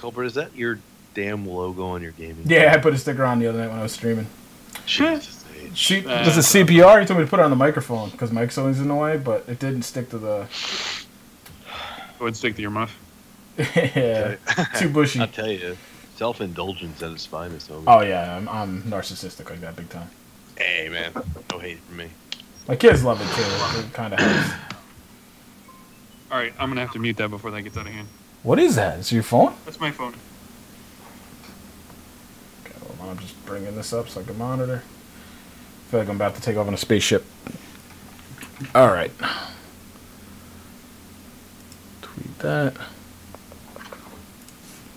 Culbert, is that your damn logo on your gaming? Yeah, I put a sticker on the other night when I was streaming. Jesus. Does the CPR? You told me to put it on the microphone because Mike's always in the way, but it didn't stick to the. It would stick to your muff. Yeah, too bushy. I'll tell you, self-indulgence at its finest. Homie. Oh yeah, I'm narcissistic like that big time. Hey man, no hate from me. My kids love it too. It kind of helps. All right, I'm gonna have to mute that before that gets out of hand. What is that? Is it your phone? That's my phone. Okay, well, I'm just bringing this up so I can monitor. I feel like I'm about to take off on a spaceship. All right. Tweet that.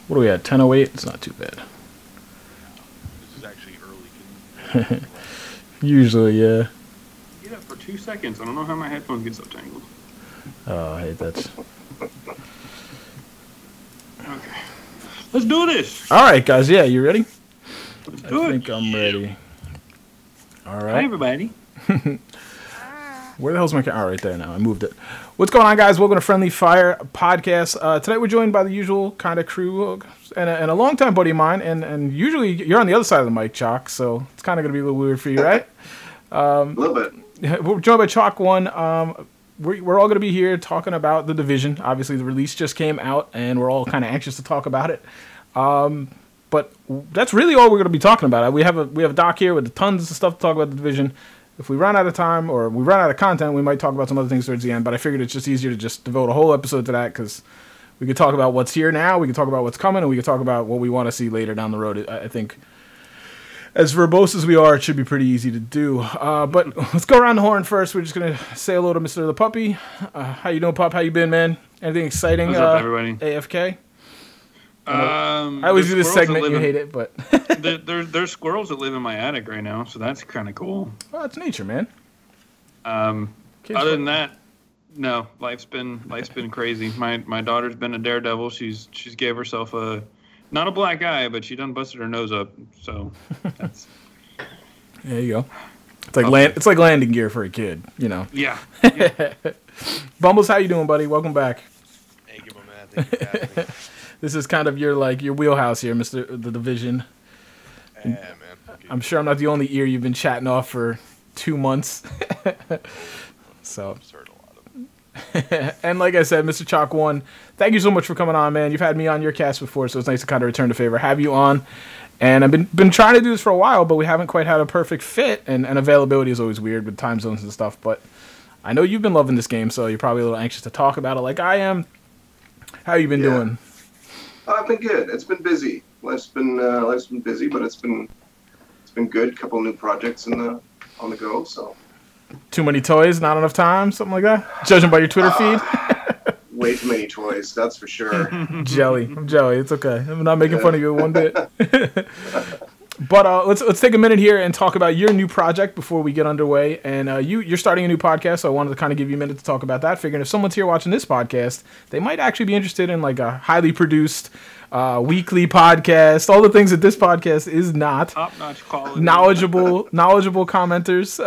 What are we at? 10:08. It's not too bad. This is actually early. Usually, yeah. Get up for 2 seconds. I don't know how my headphones get so tangled. Oh, I hate that. Okay. Let's do this. All right, guys. Yeah, you ready? Let's do I it. think I'm ready. All right. Hi, everybody. Where the hell's my camera? Oh, right there now. I moved it. What's going on, guys? Welcome to Friendly Fire Podcast. Tonight we're joined by the usual kind of crew and a longtime buddy of mine. And usually you're on the other side of the mic, Chalk, so it's kind of going to be a little weird for you, right? A little bit. We're joined by ChalkOne. We're all going to be here talking about The Division. Obviously, the release just came out, and we're all kind of anxious to talk about it. But that's really all we're going to be talking about. We have a doc here with tons of stuff to talk about The Division. If we run out of time or we run out of content, we might talk about some other things towards the end. But I figured it's just easier to just devote a whole episode to that because we could talk about what's here now, we could talk about what's coming, and we could talk about what we want to see later down the road. I think as verbose as we are, it should be pretty easy to do. But let's go around the horn first. We're just going to say hello to Mr. The Puppy. How you doing, Pup? How you been, man? Anything exciting? What's up, everybody? AFK? I always do this segment. You hate it, but there's squirrels that live in my attic right now, so that's kind of cool. Oh, it's nature, man. Other than that, no. Life's been crazy. My daughter's been a daredevil. She's gave herself not a black eye, but she done busted her nose up. So that's there you go. It's like landing gear for a kid, you know. Yeah. Bumbles, how you doing, buddy? Welcome back. Thank you, my man. Thank you for having me. This is kind of your wheelhouse here, Mr. The Division. Yeah, man. Okay. I'm sure I'm not the only ear you've been chatting off for 2 months. So. I've heard a lot of them. And like I said, Mr. ChalkOne, thank you so much for coming on, man. You've had me on your cast before, so it's nice to kind of return the favor, have you on. And I've been trying to do this for a while, but we haven't quite had a perfect fit, and availability is always weird with time zones and stuff. But I know you've been loving this game, so you're probably a little anxious to talk about it like I am. How you been doing? I've been good. It's been busy. Life's been busy, but it's been good. Couple new projects on the go. So too many toys, not enough time, something like that. Judging by your Twitter feed. Way too many toys, that's for sure. I'm jelly. It's okay. I'm not making fun of you one bit. But let's take a minute here and talk about your new project before we get underway. And you're starting a new podcast, so I wanted to kind of give you a minute to talk about that. Figuring if someone's here watching this podcast, they might actually be interested in like a highly produced weekly podcast. All the things that this podcast is not. Top-notch quality. Knowledgeable commenters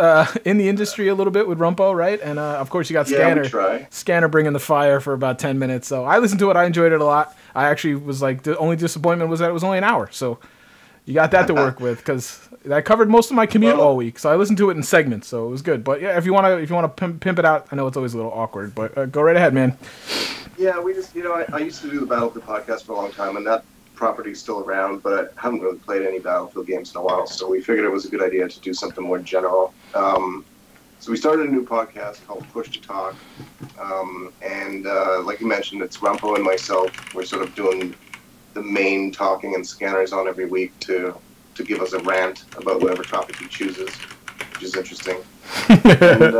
in the industry a little bit with Rumpo, right? And of course you got Scanner bringing the fire for about 10 minutes. So I listened to it. I enjoyed it a lot. I actually was like, the only disappointment was that it was only an hour. So you got that to work with because that covered most of my commute all week. So I listened to it in segments, so it was good. But yeah, if you want to pimp it out, I know it's always a little awkward, but go right ahead, man. Yeah, we just I used to do the Battlefield podcast for a long time, and that property's still around, but I haven't really played any Battlefield games in a while. So we figured it was a good idea to do something more general. So we started a new podcast called Push to Talk, and like you mentioned, it's Rumpo and myself. We're sort of doing the main talking, and Scanner's on every week to give us a rant about whatever topic he chooses, which is interesting. And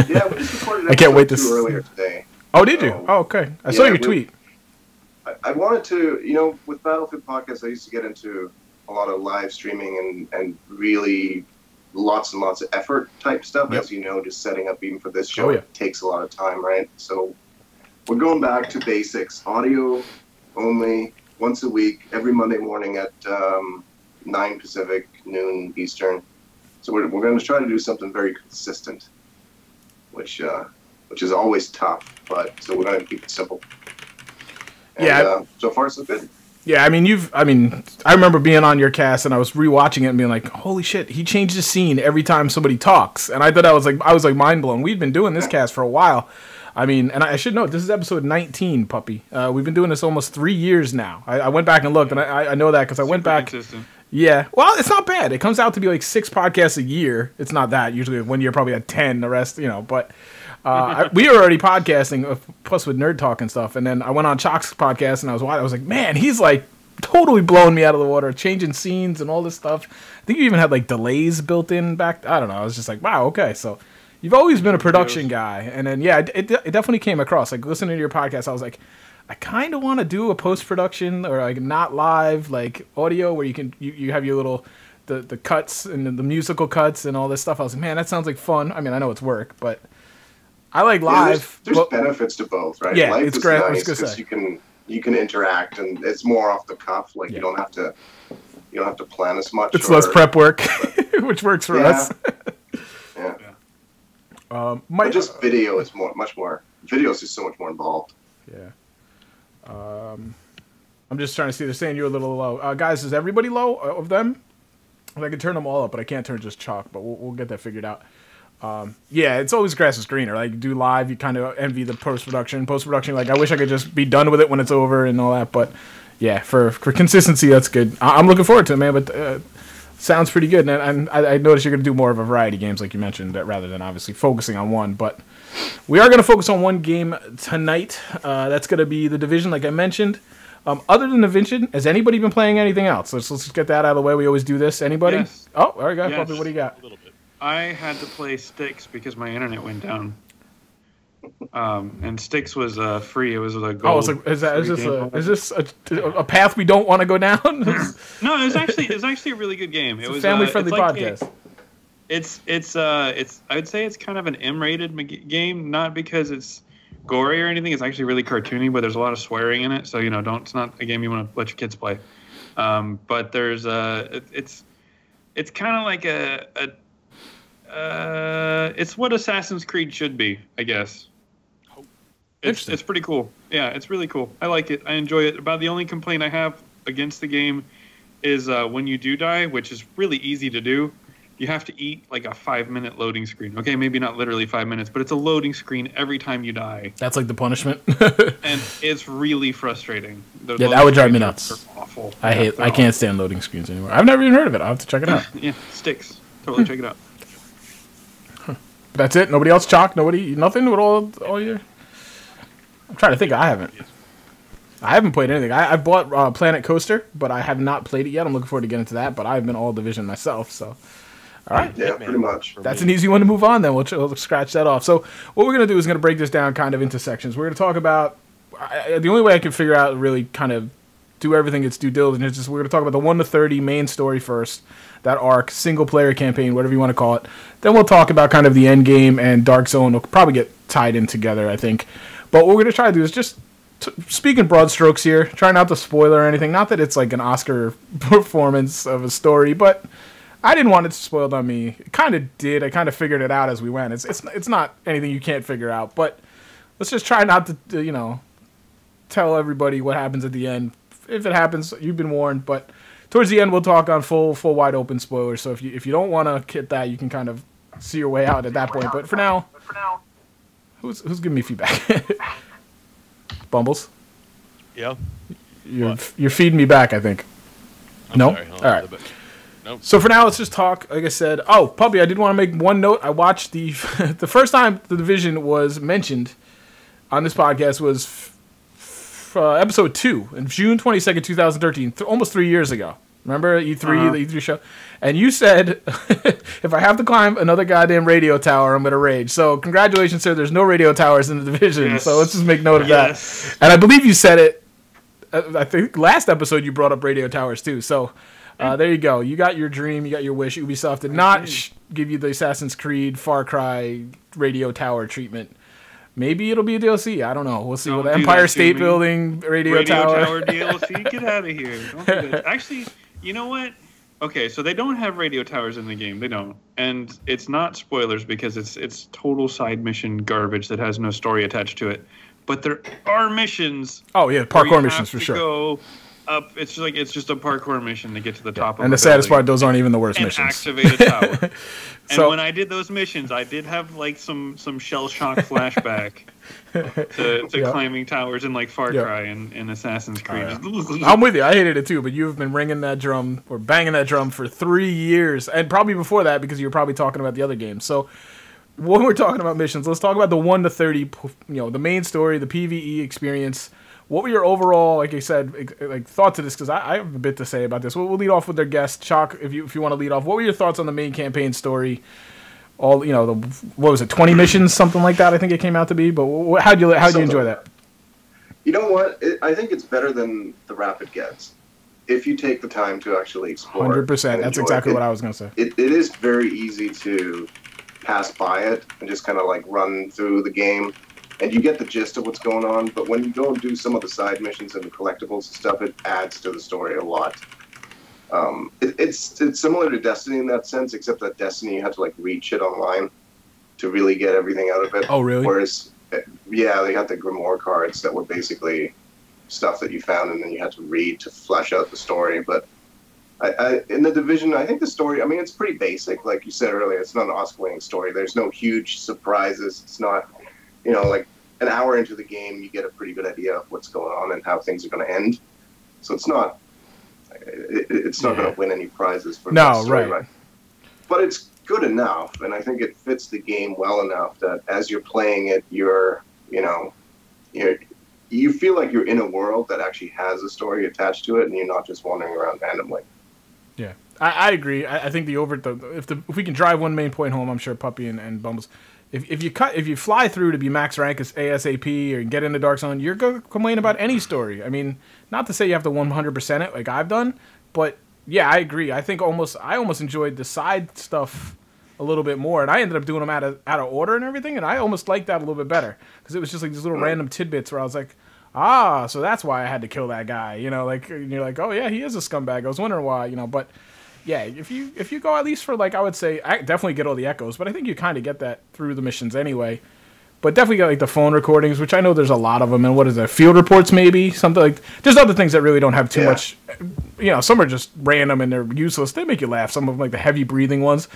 yeah, we just recorded I can't wait to earlier today. Oh, did you? Oh, okay. I saw your tweet. I wanted to, with Battlefield podcasts, I used to get into a lot of live streaming and really lots and lots of effort type stuff. Yep. As you know, just setting up even for this show, It takes a lot of time, right? So we're going back to basics. Audio only, once a week, every Monday morning at 9 Pacific, noon Eastern. So we're going to try to do something very consistent, which is always tough, but so we're going to keep it simple. And, so far, so good. Yeah, I mean, I remember being on your cast and I was rewatching it and being like, holy shit, he changed the scene every time somebody talks. And I thought I was like mind blown. We've been doing this cast for a while. I mean, and I should note, this is episode 19, Puppy. We've been doing this almost 3 years now. I went back and looked, and I know that because I went back. Consistent. Yeah, well, it's not bad. It comes out to be like 6 podcasts a year. It's not that. Usually 1 year probably had 10, the rest, but we were already podcasting, plus with Nerd Talk and stuff. And then I went on Chalk's podcast, and I was like, man, he's like totally blowing me out of the water, changing scenes and all this stuff. I think you even had like delays built in back. I don't know. I was just like, wow, okay, so you've always been a production guy. And then, yeah, it definitely came across. Like, listening to your podcast, I was like, I kind of want to do a post-production or, like, not live, like, audio where you have your little, the cuts and the musical cuts and all this stuff. I was like, man, that sounds like fun. I mean, I know it's work, but I like live. Yeah, there's benefits to both, right? Yeah, Life it's is great. nice because you can interact, and it's more off the cuff. Like, you don't have to plan as much. It's less prep work, which works for us. Yeah. But just video is much more. Video is just so much more involved. Yeah. I'm just trying to see. They're saying you're a little low. Guys, is everybody low of them? I can turn them all up, but I can't turn just Chalk. But we'll get that figured out. Yeah, it's always grass is greener. Like, do live, you kind of envy the post-production. Post-production, like, I wish I could just be done with it when it's over and all that. But, yeah, for consistency, that's good. I'm looking forward to it, man. But sounds pretty good. And I noticed you're going to do more of a variety games, like you mentioned, rather than obviously focusing on one. But we are going to focus on one game tonight. That's going to be The Division, like I mentioned. Other than The Division, has anybody been playing anything else? Let's just get that out of the way. We always do this. Anybody? Yes. Oh, all right, guys. Yes. What do you got? A little bit. I had to play Styx because my internet went down. And Styx was free. It was a gold. Oh, is this a path we don't want to go down? No, it's actually a really good game. It was a family-friendly podcast. I would say it's kind of an M-rated game, not because it's gory or anything. It's actually really cartoony, but there's a lot of swearing in it. So it's not a game you want to let your kids play. But there's it's kind of like it's what Assassin's Creed should be, I guess. It's pretty cool. Yeah, it's really cool. I like it. I enjoy it. About the only complaint I have against the game is when you do die, which is really easy to do, you have to eat like a 5-minute loading screen. Okay, maybe not literally 5 minutes, but it's a loading screen every time you die. That's like the punishment. And it's really frustrating. Yeah, that would drive me nuts. Awful. I can't stand loading screens anymore. I've never even heard of it. I'll have to check it out. Yeah, Styx. Totally check it out. That's it? Nobody else? Chalk? Nobody? Nothing with all your... I'm trying to think. I haven't played anything. I bought Planet Coaster, but I have not played it yet. I'm looking forward to getting into that, but I've been all Division myself, so... All right. Yeah, pretty much. That's an easy one to move on, then. We'll scratch that off. So what we're going to do is going to break this down kind of into sections. We're going to talk about... the only way I can figure out really kind of do everything its due diligence is just we're going to talk about the 1 to 30 main story first, that arc, single-player campaign, whatever you want to call it. Then we'll talk about kind of the end game and Dark Zone. Will probably get tied in together, I think. But what we're going to try to do is just speak in broad strokes here. Try not to spoil or anything. Not that it's like an Oscar performance of a story, but... I didn't want it spoiled on me. It kind of did. I kind of figured it out as we went. It's not anything you can't figure out, but let's just try not to tell everybody what happens at the end. If it happens, you've been warned. But towards the end, we'll talk on full wide open spoilers. So if you don't want to get that, you can kind of see your way out at that point. But for now, who's giving me feedback? Bumbles. Yeah. You're feeding me back, I think. No. Sorry, all right. Nope. So for now, let's just talk. Like I said, Puppy, I did want to make one note. I watched the first time The Division was mentioned on this podcast was episode 2 in June 22nd, 2013, almost 3 years ago. Remember E3, the E3 show? And you said, if I have to climb another goddamn radio tower, I'm going to rage. So congratulations, sir. There's no radio towers in The Division. Yes. So let's just make note of that. And I believe you said it, I think last episode you brought up radio towers too. So... there you go. You got your dream. You got your wish. Ubisoft did not give you the Assassin's Creed, Far Cry, radio tower treatment. Maybe it'll be a DLC. I don't know. We'll see. With Empire State Building, radio tower DLC. Get out of here. Don't do that. Actually, you know what? Okay, so they don't have radio towers in the game. They don't, and it's not spoilers because it's total side mission garbage that has no story attached to it. But there are missions. Oh yeah, parkour missions for sure. Go up. It's just a parkour mission to get to the top of and the saddest part, those aren't even the worst missions. Activate a tower. And when I did those missions, I did have like some shell shock flashback to climbing towers in like Far Cry and Assassin's Creed. I'm with you. I hated it too, but you've been ringing that drum or banging that drum for 3 years, and probably before that because you were probably talking about the other games. So when we're talking about missions, let's talk about the 1 to 30. The main story, the PvE experience. What were your overall, like I said, like thoughts of this? Because I have a bit to say about this. We'll lead off with their guest, Chalk. If you want to lead off, what were your thoughts on the main campaign story? All what was it, 20 missions, something like that? I think it came out to be. But how'd you enjoy that? You know what? I think it's better than the rapid gets if you take the time to actually explore. 100%. That's exactly what I was gonna say. It is very easy to pass by it and just kind of like run through the game. And you get the gist of what's going on, but when you go and do some of the side missions and the collectibles and stuff, it adds to the story a lot. It's similar to Destiny in that sense, except that Destiny you had to like read shit online to really get everything out of it. Oh, really? Whereas, yeah, they had the Grimoire cards that were basically stuff that you found and then you had to read to flesh out the story. But in the Division, I think the story, I mean, it's pretty basic. Like you said earlier, it's not an Oscar-winning story. There's no huge surprises. It's not... like an hour into the game, you get a pretty good idea of what's going on and how things are going to end. So it's not going to win any prizes for the story, right? But it's good enough, and I think it fits the game well enough that as you're playing it, you feel like you're in a world that actually has a story attached to it, and you're not just wandering around randomly. Yeah, I agree. I think if we can drive one main point home, I'm sure Puppy and Bumbles. If you fly through to be max rank as ASAP or get into Dark Zone, you're going to complain about any story. I mean, not to say you have to 100% it like I've done, but yeah, I agree. I almost enjoyed the side stuff a little bit more, and I ended up doing them out of order and everything, and I almost liked that a little bit better because it was just like these little random tidbits where I was like, so that's why I had to kill that guy, like, and you're like, oh yeah, he is a scumbag. I was wondering why, but. Yeah, if you go at least for, like, I would say, I definitely get all the echoes, but I think you kind of get that through the missions anyway. But definitely get, like, the phone recordings, which I know there's a lot of them, and what is that, field reports maybe? Something like, there's other things that really don't have too much, some are just random and they're useless. They make you laugh, some of them, like the heavy breathing ones.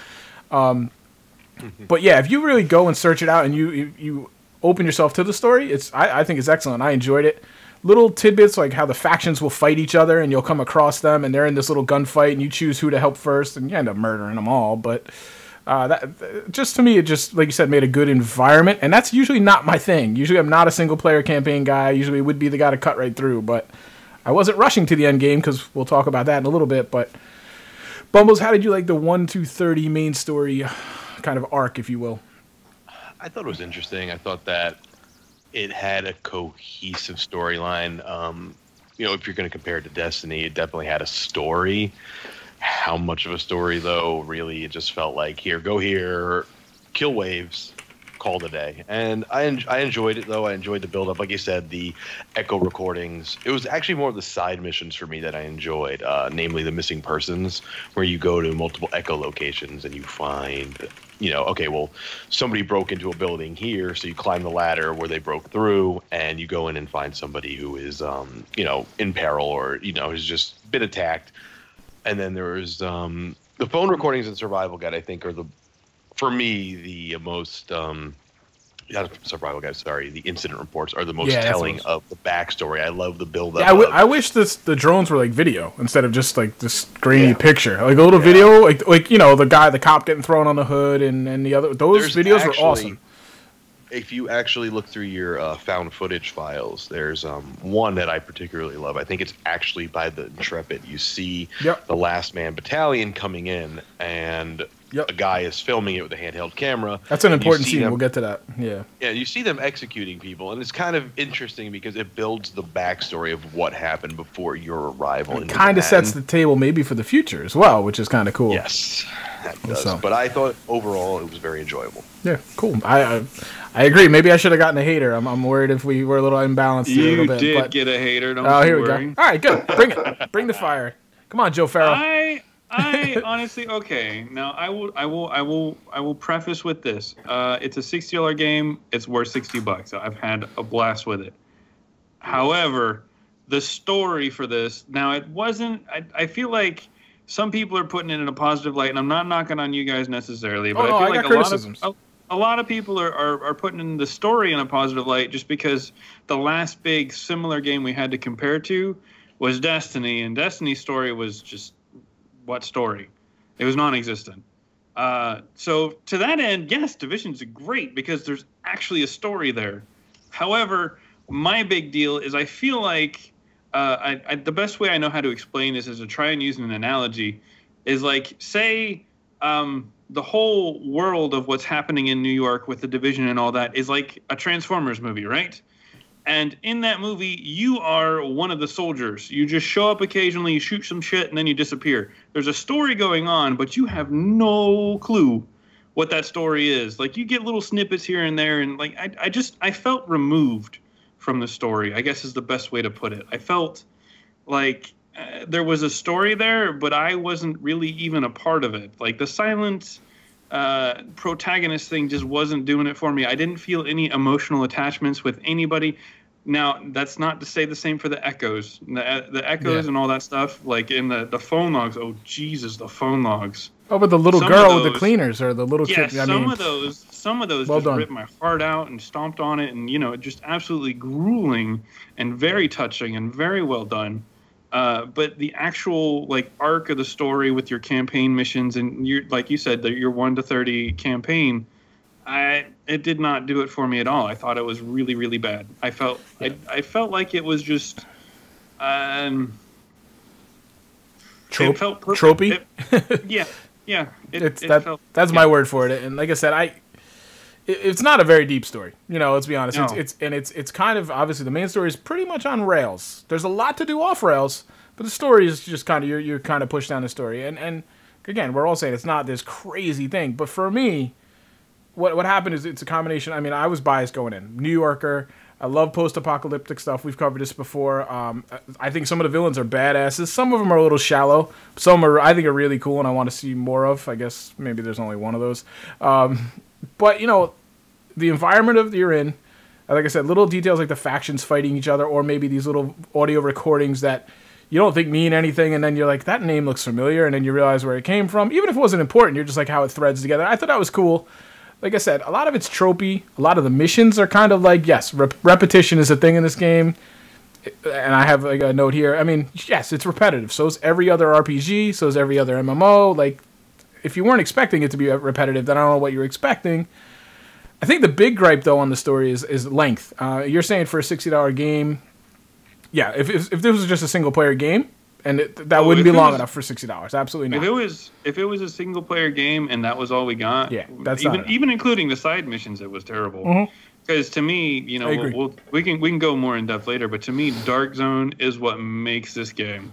But yeah, if you really go and search it out and you open yourself to the story, I think it's excellent. I enjoyed it. Little tidbits like how the factions will fight each other and you'll come across them and they're in this little gunfight and you choose who to help first and you end up murdering them all. But that just to me, it just, like you said, made a good environment. And that's usually not my thing. Usually I'm not a single player campaign guy. I usually would be the guy to cut right through. But I wasn't rushing to the end game because we'll talk about that in a little bit. But Bumbles, how did you like the 1 to 30 main story kind of arc, if you will? I thought it was interesting. I thought that it had a cohesive storyline. If you're going to compare it to Destiny, it definitely had a story. How much of a story, though? Really, it just felt like, go here, kill waves, call it a day. And I enjoyed it, though. I enjoyed the build-up. Like you said, the echo recordings. It was actually more of the side missions for me that I enjoyed, namely the missing persons, where you go to multiple echo locations and you find... somebody broke into a building here, so you climb the ladder where they broke through, and you go in and find somebody who is, in peril or, has just been attacked. And then there's the phone recordings in Survival Guide, I think, are for me, the most... not Survival Guide, sorry. The incident reports are the most telling of the backstory. I love the build-up. Yeah, I wish the drones were like video instead of just like this grainy picture. Like a little video, like the cop getting thrown on the hood and the other. Those videos were awesome. If you actually look through your found footage files, there's one that I particularly love. I think it's actually by the Intrepid. You see the Last Man Battalion coming in, and a guy is filming it with a handheld camera. That's an important scene. We'll get to that. Yeah. Yeah, you see them executing people, and it's kind of interesting because it builds the backstory of what happened before your arrival. It kind of sets the table maybe for the future as well, which is kind of cool. Yes, that does. So. But I thought overall it was very enjoyable. Yeah, cool. I agree. Maybe I should have gotten a hater. I'm worried if we were a little imbalanced a little bit. You did get a hater. Don't here worry. We go. All right, good. Bring it. Bring the fire. Come on, Joe Farrell. I honestly, okay. Now I will preface with this. It's a $60 game. It's worth $60. I've had a blast with it. However, the story for this. Now, it wasn't. I feel like some people are putting it in a positive light, and I'm not knocking on you guys necessarily, but I feel like a lot of people are putting in the story in a positive light just because the last big similar game we had to compare to was Destiny, and Destiny's story was just what story? It was non-existent. So to that end, yes, Division's great because there's actually a story there. However, my big deal is I feel like the best way I know how to explain this is to try and use an analogy is like, say the whole world of what's happening in New York with the Division and all that is like a Transformers movie, right? And in that movie, you are one of the soldiers. You just show up occasionally, you shoot some shit, and then you disappear. There's a story going on, but you have no clue what that story is. Like, you get little snippets here and there, and like I felt removed from the story, I guess is the best way to put it. I felt like there was a story there, but I wasn't really even a part of it. Like, the silent protagonist thing just wasn't doing it for me. I didn't feel any emotional attachments with anybody. Now, that's not to say the same for the Echoes. The Echoes and all that stuff, like in the phone logs. Oh, Jesus, the phone logs. Oh, but the little girl with the cleaners or the little kid. Yeah, some of those well just done. Ripped my heart out and stomped on it, and just absolutely grueling and very touching and very well done. But the actual like arc of the story with your campaign missions and like you said, your 1 to 30 campaign, it did not do it for me at all. I thought it was really, really bad. I felt like it was just tropey. Yeah. That's my word for it. And like I said, it's not a very deep story. Let's be honest. No. It's kind of, obviously the main story is pretty much on rails. There's a lot to do off rails, but the story is just kind of you're kind of pushed down the story. And again, we're all saying it's not this crazy thing, but for me, what happened is it's a combination. I mean, I was biased going in. New Yorker. I love post-apocalyptic stuff. We've covered this before. I think some of the villains are badasses. Some of them are a little shallow. Some I think are really cool, and I want to see more of. I guess maybe there's only one of those. But the environment you're in, like I said, little details like the factions fighting each other, or maybe these little audio recordings that you don't think mean anything, and then you're like, that name looks familiar, and then you realize where it came from. Even if it wasn't important, you're just like how it threads together. I thought that was cool. Like I said, a lot of it's tropey. A lot of the missions are kind of like, yes, repetition is a thing in this game. And I have like a note here. I mean, yes, it's repetitive. So is every other RPG. So is every other MMO. Like, if you weren't expecting it to be repetitive, then I don't know what you're expecting. I think the big gripe, though, on the story is length. You're saying for a $60 game, yeah, if this was just a single-player game, and that wouldn't be long enough for $60. Absolutely not. If it was a single player game and that was all we got, yeah, that's even including the side missions, it was terrible. Because to me, we can go more in depth later, but to me, Dark Zone is what makes this game.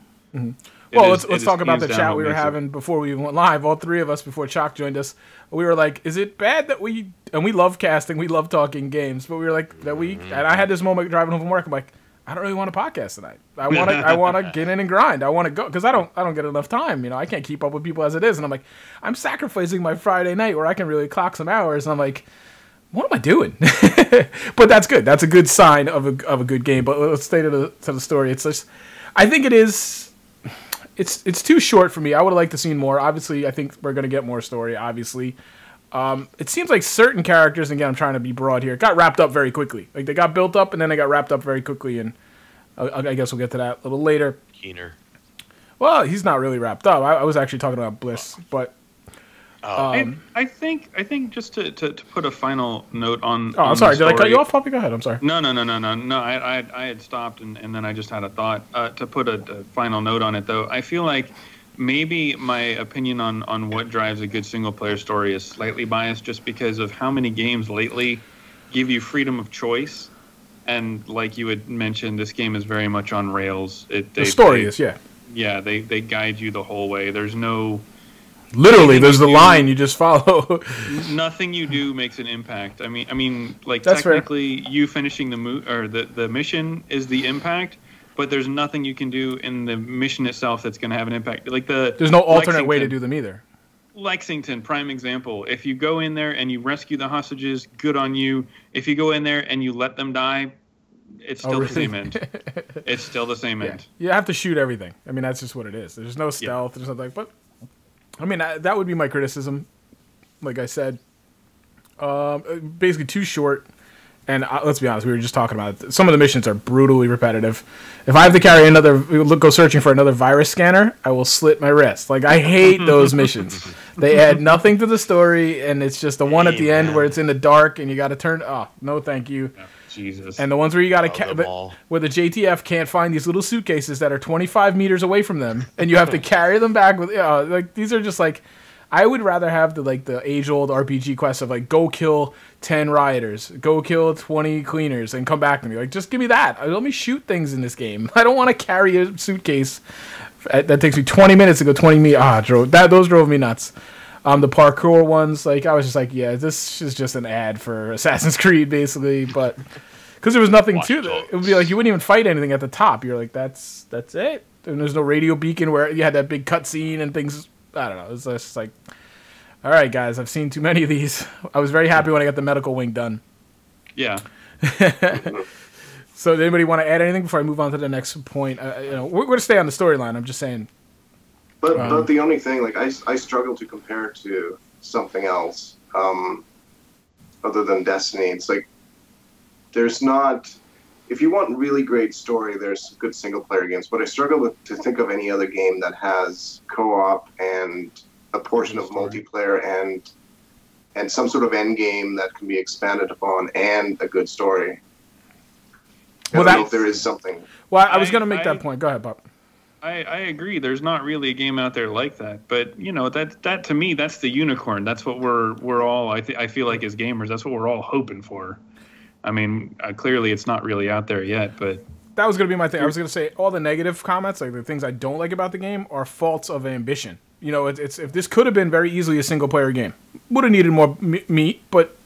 Well, let's talk about the chat we were having before we went live. All three of us before Chalk joined us, we were like, "Is it bad that we love casting, we love talking games, but we were like that we?" And I had this moment driving home from work. I'm like, I don't really want to podcast tonight. I want to get in and grind. I want to go because I don't get enough time. I can't keep up with people as it is, and I'm like, I'm sacrificing my Friday night where I can really clock some hours. And I'm like, what am I doing? But that's good. That's a good sign of a good game. But let's stay to the story. It's just, I think it is. It's too short for me. I would have liked to see more. Obviously, I think we're gonna get more story. Obviously. It seems like certain characters, and again, I'm trying to be broad here, got wrapped up very quickly. Like, they got built up, and then they got wrapped up very quickly, and I guess we'll get to that a little later. Keener. Well, he's not really wrapped up. I was actually talking about Bliss, but... I think just to put a final note on... Oh, I'm sorry. Did I cut you off, Puppy? Go ahead. I'm sorry. No. I had stopped, and then I just had a thought. To put a final note on it, though, I feel like maybe my opinion on what drives a good single-player story is slightly biased just because of how many games lately give you freedom of choice. And like you had mentioned, this game is very much on rails. The story is, yeah. Yeah, they guide you the whole way. There's no... Literally, there's the line you just follow. Nothing you do makes an impact. I mean, like, that's technically, fair. you finishing the mission is the impact, but there's nothing you can do in the mission itself that's going to have an impact. Like there's no alternate way to do them either. Lexington, prime example. If you go in there and you rescue the hostages, good on you. If you go in there and you let them die, It's still the same end. It's still the same end. You have to shoot everything. I mean, that's just what it is. There's no stealth. There's nothing. But I mean, that would be my criticism. Like I said, basically too short. And let's be honest, we were just talking about it. Some of the missions are brutally repetitive. If I have to carry go searching for another virus scanner, I will slit my wrist. Like, I hate those missions. They add nothing to the story, and it's just the one at the end where it's in the dark and you got to turn. Oh, no, thank you. Oh, Jesus. And the ones where you got to where the JTF can't find these little suitcases that are 25 meters away from them, and you have to carry them back with. Like, these are just like. I would rather have the age-old RPG quest of like, go kill 10 rioters, go kill 20 cleaners, and come back to me. Like, just give me that. Let me shoot things in this game. I don't want to carry a suitcase that takes me 20 minutes to go 20 meters. Those drove me nuts. The parkour ones, like, I was just like, yeah, this is just an ad for Assassin's Creed, basically. But because there was nothing to it, it would be like you wouldn't even fight anything at the top. You're like, that's it. And there's no radio beacon where you had that big cutscene and things. I don't know. It's just like, all right, guys, I've seen too many of these. I was very happy when I got the medical wing done. Yeah. So, does anybody want to add anything before I move on to the next point? We're going to stay on the storyline. I'm just saying. But the only thing, like, I struggle to compare it to something else other than Destiny. It's like, there's not. If you want really great story, there's good single-player games. But I struggle to think of any other game that has co-op and a portion of multiplayer and some sort of end game that can be expanded upon and a good story. I don't know if there is something. Well, I was going to make that point. Go ahead, Bob. I agree. There's not really a game out there like that. But that to me, that's the unicorn. That's what we're all. I feel like as gamers, that's what we're all hoping for. I mean, clearly it's not really out there yet, but... That was going to be my thing. I was going to say all the negative comments, like the things I don't like about the game, are faults of ambition. It's if this could have been very easily a single-player game. Would have needed more meat, but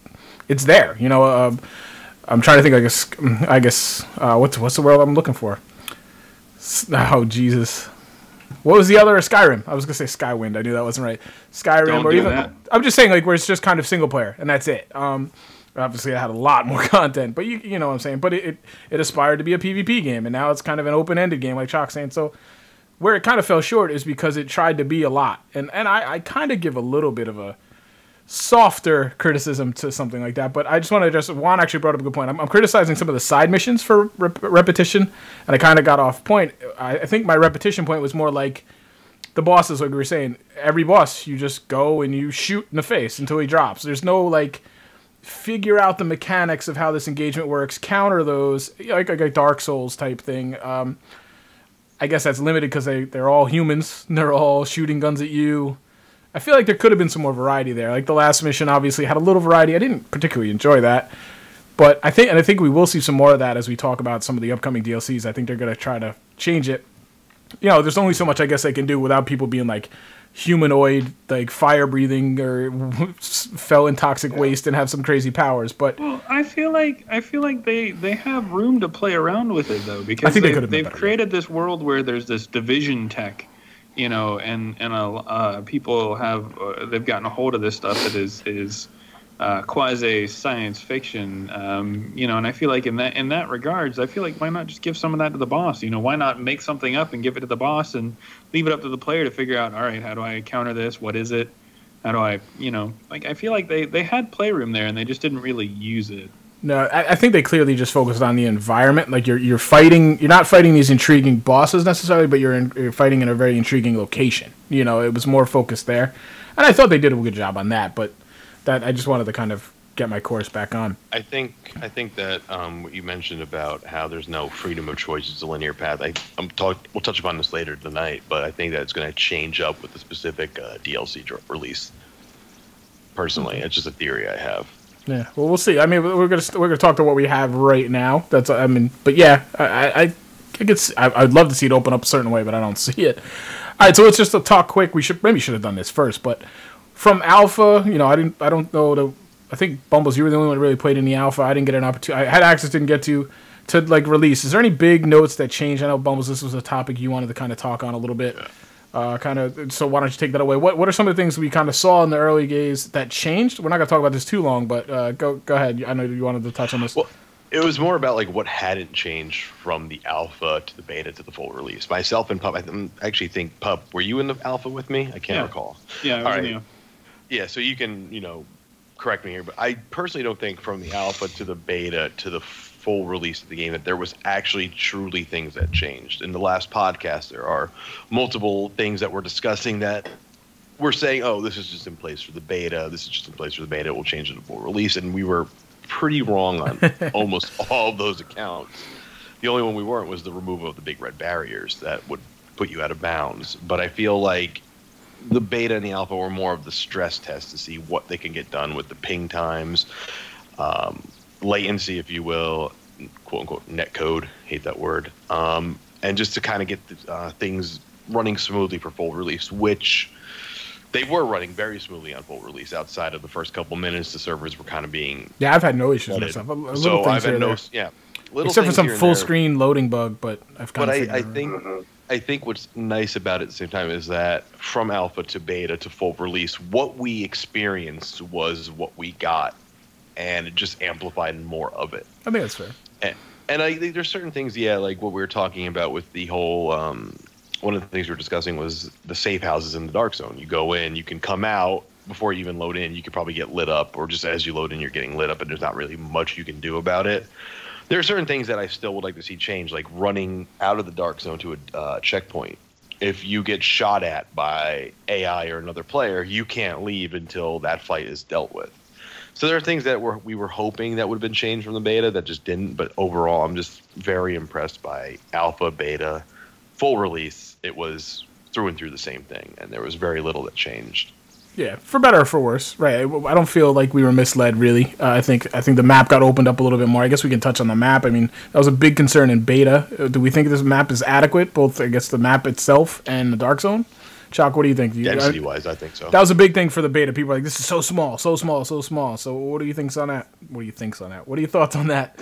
it's there. I'm trying to think, I guess what's the word I'm looking for? Oh, Jesus. What was the other? Skyrim. I was going to say Skywind. I knew that wasn't right. Skyrim. Don't or do even that. I'm just saying, like, where it's just kind of single-player, and that's it. Obviously, it had a lot more content, but you know what I'm saying. But it aspired to be a PvP game, and now it's kind of an open-ended game, like Chalk's saying. So where it kind of fell short is because it tried to be a lot. And I kind of give a little bit of a softer criticism to something like that. But I just want to address, Juan actually brought up a good point. I'm criticizing some of the side missions for repetition, and I kind of got off point. I think my repetition point was more like the bosses, like we were saying. Every boss, you just go and you shoot in the face until he drops. There's no, like... figure out the mechanics of how this engagement works, counter those, like a Dark Souls type thing. I guess that's limited because they're all humans, and they're all shooting guns at you. I feel like there could have been some more variety there. Like the last mission obviously had a little variety. I didn't particularly enjoy that. But I think we will see some more of that as we talk about some of the upcoming DLCs. I think they're going to try to change it. There's only so much I guess they can do without people being like humanoid, like fire breathing or fell in toxic waste and have some crazy powers. But I feel like they have room to play around with it though, because I think they've created this world where there's this division tech, and people have they've gotten a hold of this stuff that is quasi science fiction, and I feel like in that regards, I feel like why not just give some of that to the boss? Why not make something up and give it to the boss and leave it up to the player to figure out, all right, how do I counter this? What is it? How do I, I feel like they had playroom there and they just didn't really use it. No, I think they clearly just focused on the environment. Like you're fighting, you're not fighting these intriguing bosses necessarily, but you're fighting in a very intriguing location. It was more focused there, and I thought they did a good job on that. But that I just wanted to kind of get my course back on. I think that what you mentioned about how there's no freedom of choice, it's a linear path. We'll touch upon this later tonight, but I think that it's going to change up with the specific DLC release. Personally, it's just a theory I have. Yeah, well, we'll see. I mean, we're gonna talk to what we have right now. But yeah, I'd love to see it open up a certain way, but I don't see it. All right, so let's just talk quick. We should have done this first, but from alpha, I don't know. I think Bumbles, you were the only one who really played in the alpha. I didn't get an opportunity. I had access, didn't get to like release. Is there any big notes that changed? I know Bumbles, this was a topic you wanted to kind of talk on a little bit. So why don't you take that away? What are some of the things we kind of saw in the early days that changed? We're not going to talk about this too long, but go ahead. I know you wanted to touch on this. It was more about like what hadn't changed from the alpha to the beta to the full release. Myself and Pup, I actually think Pup, were you in the alpha with me? I can't recall. Yeah, I was in the alpha. Yeah, so you can, correct me here, but I personally don't think from the alpha to the beta to the full release of the game that there was actually truly things that changed. In the last podcast, there are multiple things that we're discussing that we're saying, oh, this is just in place for the beta. This is just in place for the beta. It will change to the full release. And we were pretty wrong on almost all of those accounts. The only one we weren't was the removal of the big red barriers that would put you out of bounds. But I feel like the beta and the alpha were more of the stress test to see what they can get done with the ping times, latency, if you will, quote unquote net code, hate that word, and just to kind of get things running smoothly for full release, which they were running very smoothly on full release. Outside of the first couple minutes, the servers were kind of being I've had no issues myself. So I've had no except for some full screen loading bug, but I've kind of I think what's nice about it at the same time is that from alpha to beta to full release, what we experienced was what we got, and it just amplified more of it. I think that's fair. And I think there's certain things, like what we were talking about with the whole. One of the things we were discussing was the safe houses in the dark zone. You go in, you can come out before you even load in. You could probably get lit up, or just as you load in, you're getting lit up, and there's not really much you can do about it. There are certain things that I still would like to see change, like running out of the dark zone to a checkpoint. If you get shot at by AI or another player, you can't leave until that fight is dealt with. So there are things that we were hoping that would have been changed from the beta that just didn't. But overall, I'm just very impressed by alpha, beta, full release. It was through and through the same thing, and there was very little that changed. Yeah, for better or for worse, right? I don't feel like we were misled, really. I think the map got opened up a little bit more. I guess we can touch on the map. I mean, that was a big concern in beta. Do we think this map is adequate, both, I guess, the map itself and the dark zone? Chalk, what do you think? Density-wise, I think so. That was a big thing for the beta. People were like, this is so small, so small, so small. So what do you think on that? What are your thoughts on that?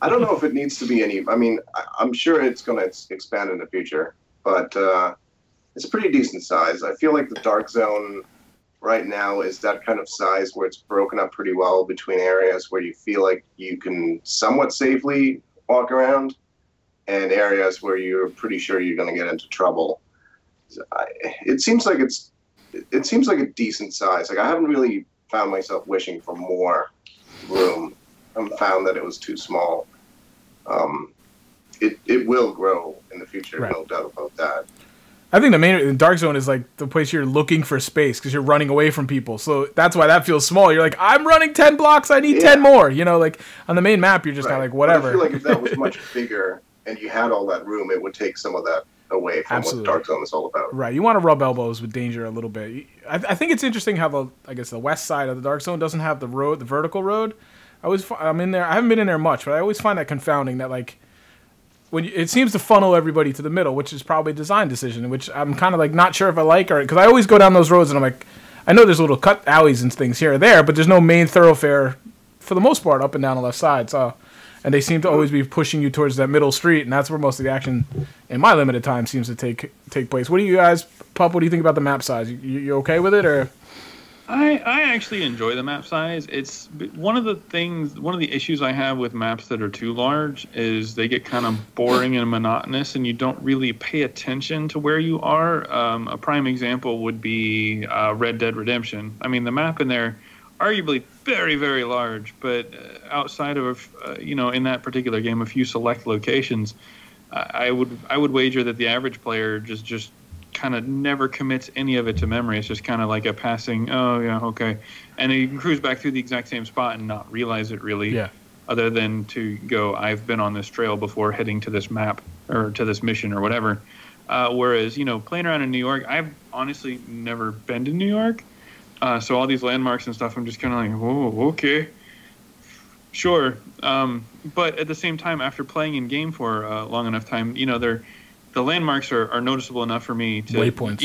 I don't know if it needs to be any... I mean, I'm sure it's going to expand in the future, but it's a pretty decent size. I feel like the dark zone right now is that kind of size where it's broken up pretty well between areas where you feel like you can somewhat safely walk around and areas where you're pretty sure you're going to get into trouble. It seems like a decent size. Like, I haven't really found myself wishing for more room. I've found that it was too small. It will grow in the future, right. No doubt about that. I think the main dark zone is like the place you're looking for space because you're running away from people. So that's why that feels small. You're like, I'm running 10 blocks. I need 10 more. Like on the main map, you're just kind of like, whatever. But I feel like if that was much bigger and you had all that room, it would take some of that away from what the dark zone is all about. Right. You want to rub elbows with danger a little bit. I think it's interesting how the west side of the dark zone doesn't have the vertical road. I'm in there. I haven't been in there much, but I always find that confounding that like, when it seems to funnel everybody to the middle, which is probably a design decision, which I'm kind of like not sure if I like, or because I always go down those roads and I'm like, I know there's little cut alleys and things here or there, but there's no main thoroughfare for the most part up and down the left side. So, and they seem to always be pushing you towards that middle street, and that's where most of the action in my limited time seems to take place. What do you guys, Pup? What do you think about the map size? You okay with it, or? I actually enjoy the map size. It's one of the issues I have with maps that are too large is they get kind of boring and monotonous, and you don't really pay attention to where you are. A prime example would be Red Dead Redemption. I mean, the map in there, arguably very, very large, but outside of in that particular game, a few select locations, I would wager that the average player just kind of never commits any of it to memory. It's just kind of like a passing, oh yeah, okay, and you can cruise back through the exact same spot and not realize it really. Yeah. Other than to go, I've been on this trail before heading to this map or to this mission or whatever. Whereas playing around in New York, I've honestly never been to New York, so all these landmarks and stuff, I'm just kind of like, oh, okay, sure. But at the same time, after playing in game for a long enough time, the landmarks are noticeable enough for me to waypoints,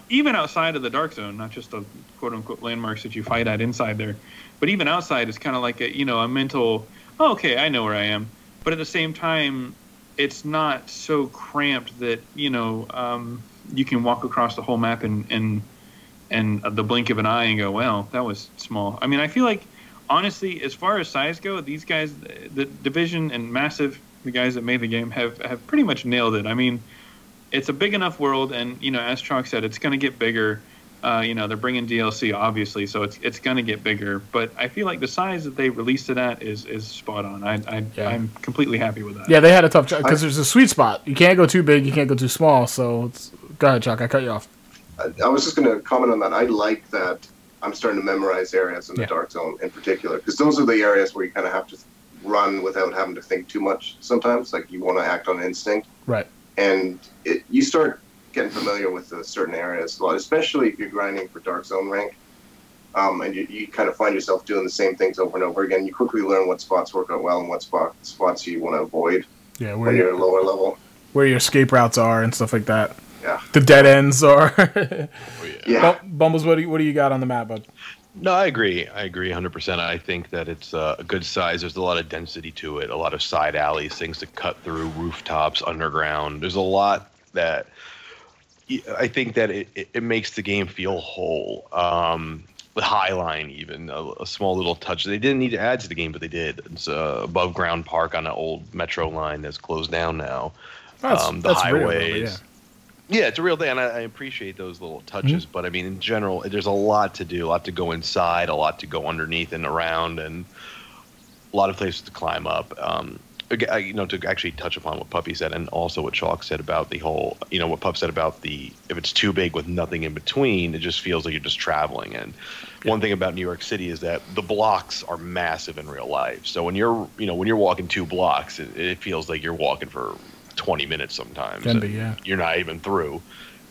even outside of the dark zone, not just the quote unquote landmarks that you fight at inside there, but even outside it's kind of like a mental, oh, okay, I know where I am. But at the same time, it's not so cramped that you can walk across the whole map and the blink of an eye and go, well, that was small. I mean, I feel like honestly, as far as size go, these guys, the Division and Massive, the guys that made the game, have pretty much nailed it. I mean, it's a big enough world, and as Chalk said, it's going to get bigger. They're bringing DLC, obviously, so it's going to get bigger. But I feel like the size that they released it at is spot on. I'm completely happy with that. Yeah, they had a tough because there's a sweet spot. You can't go too big, you can't go too small. So go ahead, Chalk. I cut you off. I was just going to comment on that. I like that I'm starting to memorize areas in the Dark Zone in particular, because those are the areas where you kind of have to run without having to think too much sometimes. Like, you want to act on instinct. Right. And you start getting familiar with certain areas a lot, especially if you're grinding for Dark Zone rank, and you kind of find yourself doing the same things over and over again. You quickly learn what spots work out well and what spots you want to avoid when you're lower level. Where your escape routes are and stuff like that. Yeah. The dead ends are. Yeah. Bumbles, what do you got on the map, bud? No, I agree 100%. I think that it's a good size. There's a lot of density to it, a lot of side alleys, things to cut through, rooftops, underground. There's a lot that I think that it makes the game feel whole. The Highline, even a small little touch. They didn't need to add to the game, but they did. It's above ground park on an old metro line that's closed down now. The highways. Yeah, it's a real thing, and I appreciate those little touches. But I mean, in general, there's a lot to do, a lot to go inside, a lot to go underneath and around, and a lot of places to climb up. To actually touch upon what Puppy said, and also what Chalk said about the whole, what Pup said about if it's too big with nothing in between, it just feels like you're just traveling. And one thing about New York City is that the blocks are massive in real life. So when you're walking 2 blocks, it feels like you're walking for 20 minutes sometimes. Can be, yeah. You're not even through.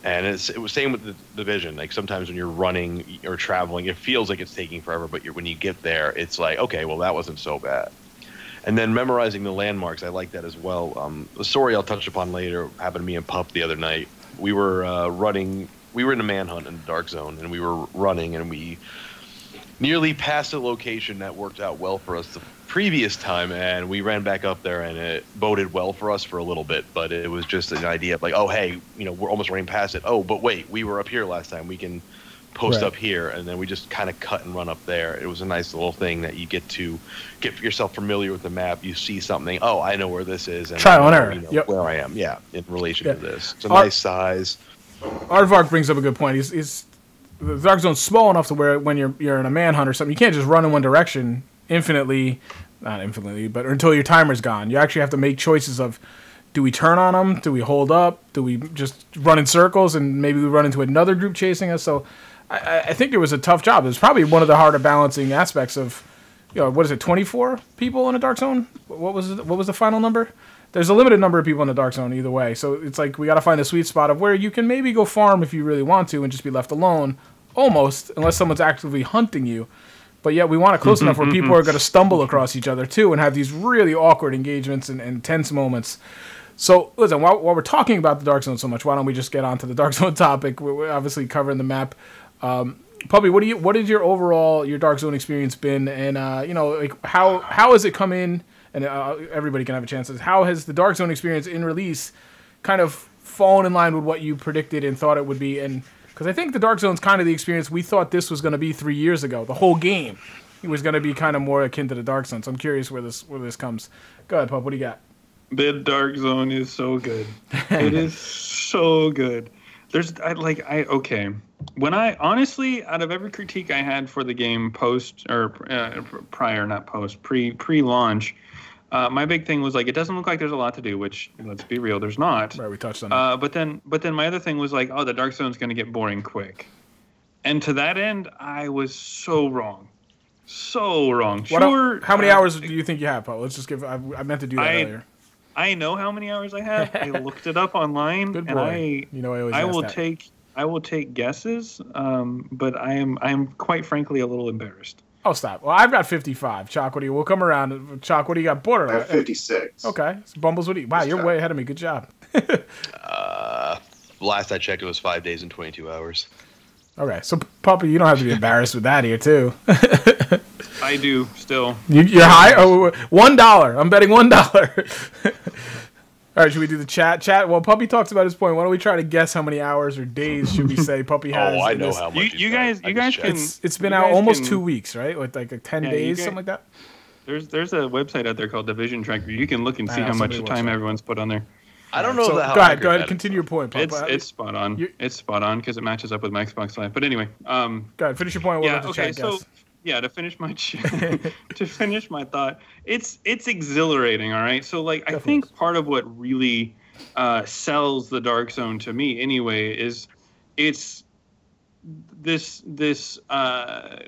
And it was same with the Division. Like, sometimes when you're running or traveling, it feels like it's taking forever, but when you get there, it's like, okay, well, that wasn't so bad. And then memorizing the landmarks, I like that as well. The story I'll touch upon later happened to me and Pup the other night. We were running. We were in a manhunt in the Dark Zone, and we were running, and we nearly passed a location that worked out well for us the previous time, and we ran back up there, and it boded well for us for a little bit. But it was just an idea of like, oh, hey, we're almost running past it. Oh, but wait, we were up here last time. We can post up here, and then we just kind of cut and run up there. It was a nice little thing that you get to get yourself familiar with the map. You see something, oh, I know where this is, and trial and error, where I am, in relation to this. It's a nice size. Aardvark brings up a good point. He's the Dark Zone's small enough to where when you're in a manhunt or something, you can't just run in one direction not infinitely, but until your timer's gone. You actually have to make choices of, do we turn on them? Do we hold up? Do we just run in circles and maybe we run into another group chasing us? So I think it was a tough job. It was probably one of the harder balancing aspects of, what is it, 24 people in a Dark Zone? What was the final number? There's a limited number of people in the Dark Zone either way. So it's like we got to find a sweet spot of where you can maybe go farm if you really want to and just be left alone, almost, unless someone's actively hunting you. But yet we want it close enough where people are going to stumble across each other too and have these really awkward engagements and tense moments. So listen, while we're talking about the Dark Zone so much, why don't we just get on to the Dark Zone topic? We're obviously covering the map. Puppy, what is your overall Dark Zone experience been, and how has it come in? And everybody can have a chance. How has the Dark Zone experience in release kind of fallen in line with what you predicted and thought it would be? And because I think the Dark Zone's kind of the experience we thought this was going to be 3 years ago. The whole game, it was going to be kind of more akin to the Dark Zone. So I'm curious where this comes. Go ahead, Pup. What do you got? The Dark Zone is so good. It is so good. When I honestly, out of every critique I had for the game pre-launch, my big thing was like, it doesn't look like there's a lot to do, which, let's be real, there's not. Right, we touched on that. But then my other thing was like, oh, the Dark Zone's going to get boring quick. And to that end, I was so wrong. So wrong. How many hours do you think you have, Paul? Let's just give. I meant to do that earlier. I know how many hours I have. I looked it up online. Good boy. And I will take guesses, but I am quite frankly a little embarrassed. Oh, stop. Well, I've got 55. Chalk, we'll come around. Chalk, what do you got? Border. I have 56. Okay. So Bumbles, what do you? Wow, you're way ahead of me. Good job. Last I checked, it was 5 days and 22 hours. Okay. So, Puppy, you don't have to be embarrassed with that here, too. I do, still. You're high? Oh, $1. I'm betting $1. All right, should we do the chat? Chat. Well, Puppy talks about his point. Why don't we try to guess how many hours or days should we say Puppy has? I know how much. You guys can. It's been out almost 2 weeks, right? With like 10 days, something like that. There's a website out there called Division Tracker. You can look and see how much time everyone's put on there. I don't know. Go ahead. Continue your point, Puppy. It's spot on. It's spot on because it matches up with my Xbox Live. But anyway, go ahead. Finish your point. To finish my thought, it's exhilarating. All right, so like I think part of what really sells the Dark Zone to me anyway is it's this how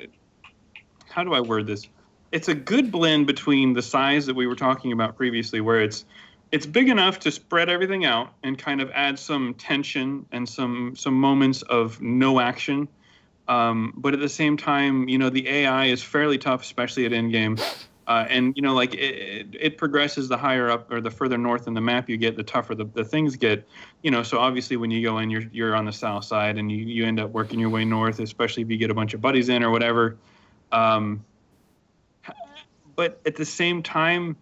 do I word this? It's a good blend between the size that we were talking about previously, where it's big enough to spread everything out and kind of add some tension and some moments of no action. But at the same time, the AI is fairly tough, especially at endgame. And, like it progresses the higher up or the further north in the map you get, the tougher the things get. So obviously when you go in, you're on the south side and you end up working your way north, especially if you get a bunch of buddies in or whatever. But at the same time,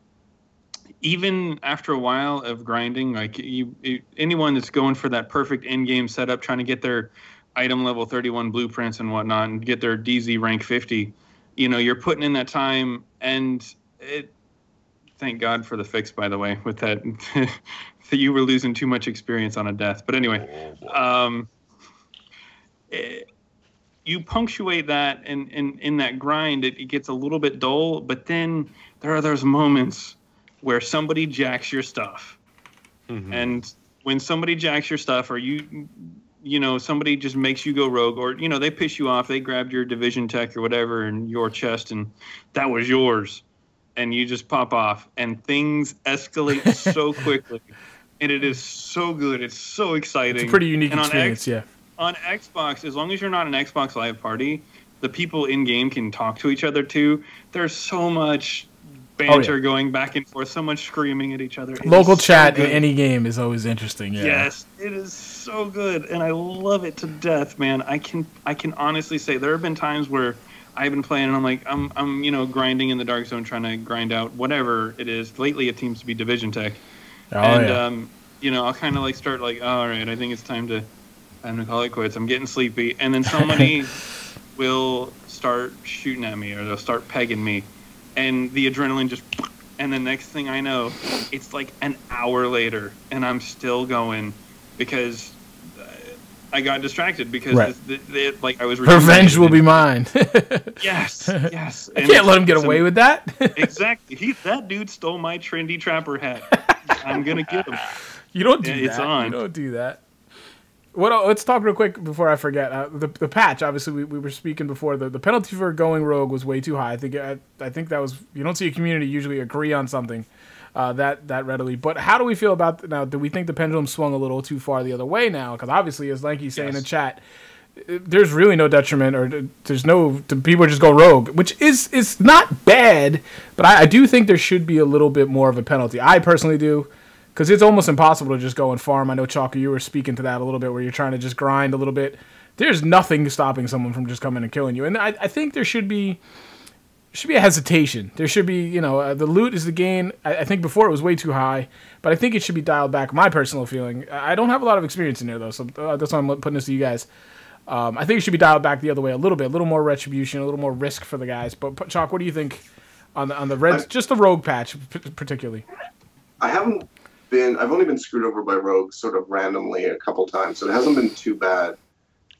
even after a while of grinding, like anyone that's going for that perfect end-game setup, trying to get their item level 31 blueprints and whatnot and get their DZ rank 50, you're putting in that time, and thank God for the fix, by the way, with that, that you were losing too much experience on a death. But anyway, you punctuate that, and in that grind, it gets a little bit dull, but then there are those moments where somebody jacks your stuff. Mm-hmm. And when somebody jacks your stuff, or somebody just makes you go rogue, or, they piss you off, they grabbed your division tech or whatever in your chest, and that was yours, and you just pop off, and things escalate so quickly, and it is so good. It's so exciting. It's a pretty unique experience, yeah. On Xbox, as long as you're not an Xbox Live party, the people in-game can talk to each other, too. There's so much banter going back and forth, so much screaming at each other. Local chat in any game is always interesting. Yeah. Yes, it is so good, and I love it to death, man. I can honestly say there have been times where I've been playing and I'm like I'm grinding in the Dark Zone, trying to grind out whatever it is. Lately, it seems to be Division Tech, I'll kind of like start like, all right, I think it's time to call it quits. I'm getting sleepy, and then somebody will start shooting at me, or they'll start pegging me. And the adrenaline just, and the next thing I know, it's like an hour later, and I'm still going because I got distracted because I was. Revenge will be mine. Yes. I can't let him get away with that. Exactly. That dude stole my trendy trapper hat. I'm gonna get him. You don't do that. It's on. You don't do that. Let's talk real quick before I forget. The patch, obviously, we were speaking before. The penalty for going rogue was way too high. I think that was. You don't see a community usually agree on something that readily. But how do we feel about now? Do we think the pendulum swung a little too far the other way now? Because obviously, as Lanky's saying in chat, there's really no detriment, or there's no people just go rogue, which is not bad. But I do think there should be a little bit more of a penalty. I personally do. Because it's almost impossible to just go and farm. I know, Chalky, you were speaking to that a little bit, where you're trying to just grind a little bit. There's nothing stopping someone from just coming and killing you. And I think there should be a hesitation. There should be, the loot is the gain. I think before it was way too high, but I think it should be dialed back. My personal feeling. I don't have a lot of experience in there, though, so that's why I'm putting this to you guys. I think it should be dialed back the other way a little bit, a little more retribution, a little more risk for the guys. But Chalk, what do you think on the Reds, just the rogue patch particularly? I've only been screwed over by rogues sort of randomly a couple times, so it hasn't been too bad.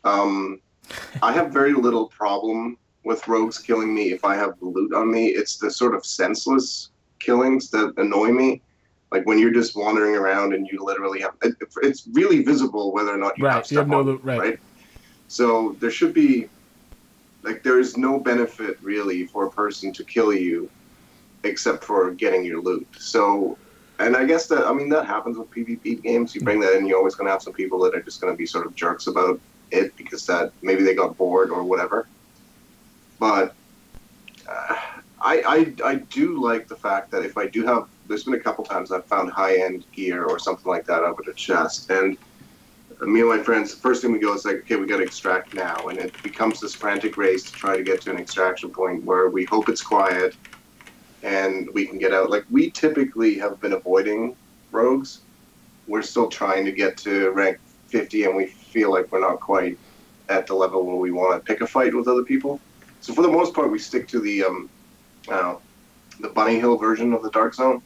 I have very little problem with rogues killing me if I have loot on me. It's the sort of senseless killings that annoy me. Like when you're just wandering around and you literally have... It's really visible whether or not you have stuff on, right? So there should be... there is no benefit really for a person to kill you except for getting your loot. So... And I guess that happens with PvP games. You bring that in, you're always going to have some people that are just going to be sort of jerks about it because that maybe they got bored or whatever. But I do like the fact that if I do have, there's been a couple times I've found high-end gear or something like that out of a chest, and me and my friends, the first thing we go is like, okay, we got to extract now, and it becomes this frantic race to try to get to an extraction point where we hope it's quiet and we can get out. Like, we typically have been avoiding rogues we're still trying to get to rank 50, and we feel like we're not quite at the level where we want to pick a fight with other people. So for the most part, we stick to the the Bunny Hill version of the Dark Zone,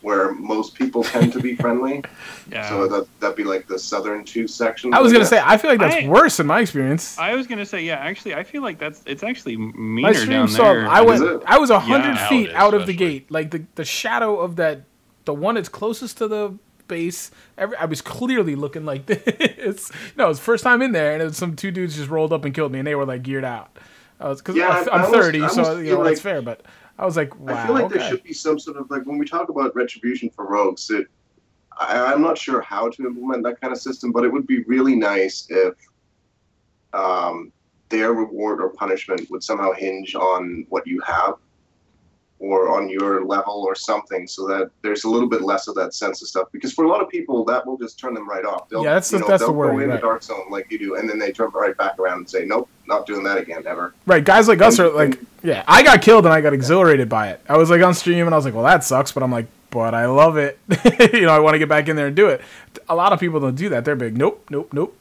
where most people tend to be friendly. Yeah. So that'd be like the southern 2 sections. I was going to say, I feel like that's worse in my experience. I was going to say, yeah, actually, I feel like it's actually meaner down saw, there. I was 100 feet out of the especially. gate. Like the shadow of the one that's closest to the base, I was clearly looking like this. No, it was first time in there, and it was some 2 dudes just rolled up and killed me, and they were like geared out. Because I'm 30, so that's fair, but I was like, wow. I feel like there should be some sort of, like, when we talk about retribution for rogues, I'm not sure how to implement that kind of system, but it would be really nice if their reward or punishment would somehow hinge on what you have or on your level or something, so that there's a little bit less of that sense of stuff. Because for a lot of people, that will just turn them right off. They'll the worry. Go in right. the Dark Zone like you do, and then they turn right back around and say, nope, not doing that again, ever. Right, guys like us are like, yeah, I got killed and I got exhilarated by it. I was like on stream and I was like, well, that sucks, but I'm like, but I love it. I want to get back in there and do it. A lot of people don't do that. They're big, nope.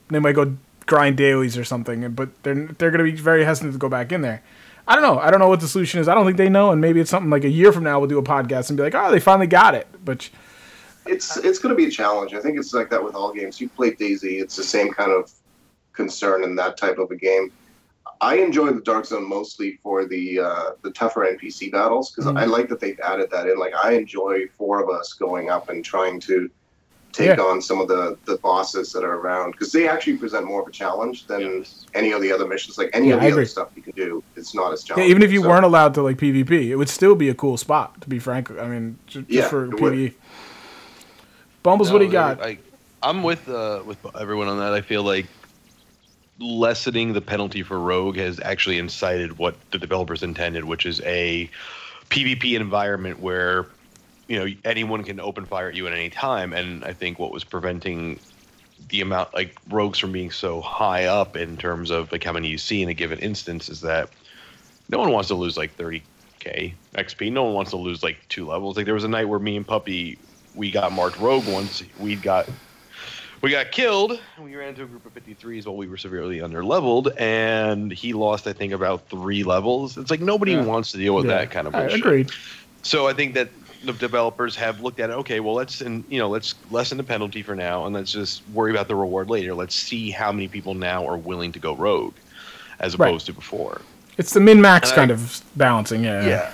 They might go grind dailies or something, but they're going to be very hesitant to go back in there. I don't know. I don't know what the solution is. I don't think they know, and maybe it's something like a year from now we'll do a podcast and be like, oh, they finally got it. But it's going to be a challenge. I think it's like that with all games. You play DayZ, it's the same kind of concern in that type of a game. I enjoy the Dark Zone mostly for the tougher NPC battles, because I like that they've added that in. Like, I enjoy 4 of us going up and trying to take on some of the bosses that are around, because they actually present more of a challenge than any of the other missions. Like, any of the other stuff you can do, it's not as challenging. Yeah, even if you weren't allowed to like PvP, it would still be a cool spot, to be frank. I mean, just for PvE. Bumbles, what do you got? I'm with everyone on that. I feel like lessening the penalty for rogue has actually incited what the developers intended, which is a PvP environment where anyone can open fire at you at any time. And I think what was preventing the amount, like, rogues from being so high up in terms of like how many you see in a given instance is that no one wants to lose like 30k XP. No one wants to lose like 2 levels. Like, there was a night where me and Puppy, we got marked rogue once. We got killed, and we ran into a group of 53s while we were severely under-leveled, and he lost, I think, about 3 levels. It's like nobody wants to deal with that kind of bullshit. Agreed. So I think that the developers have looked at it. Okay, well, let's lessen the penalty for now, and let's just worry about the reward later. Let's see how many people now are willing to go rogue, as opposed to before. It's the min-max kind of balancing, Yeah.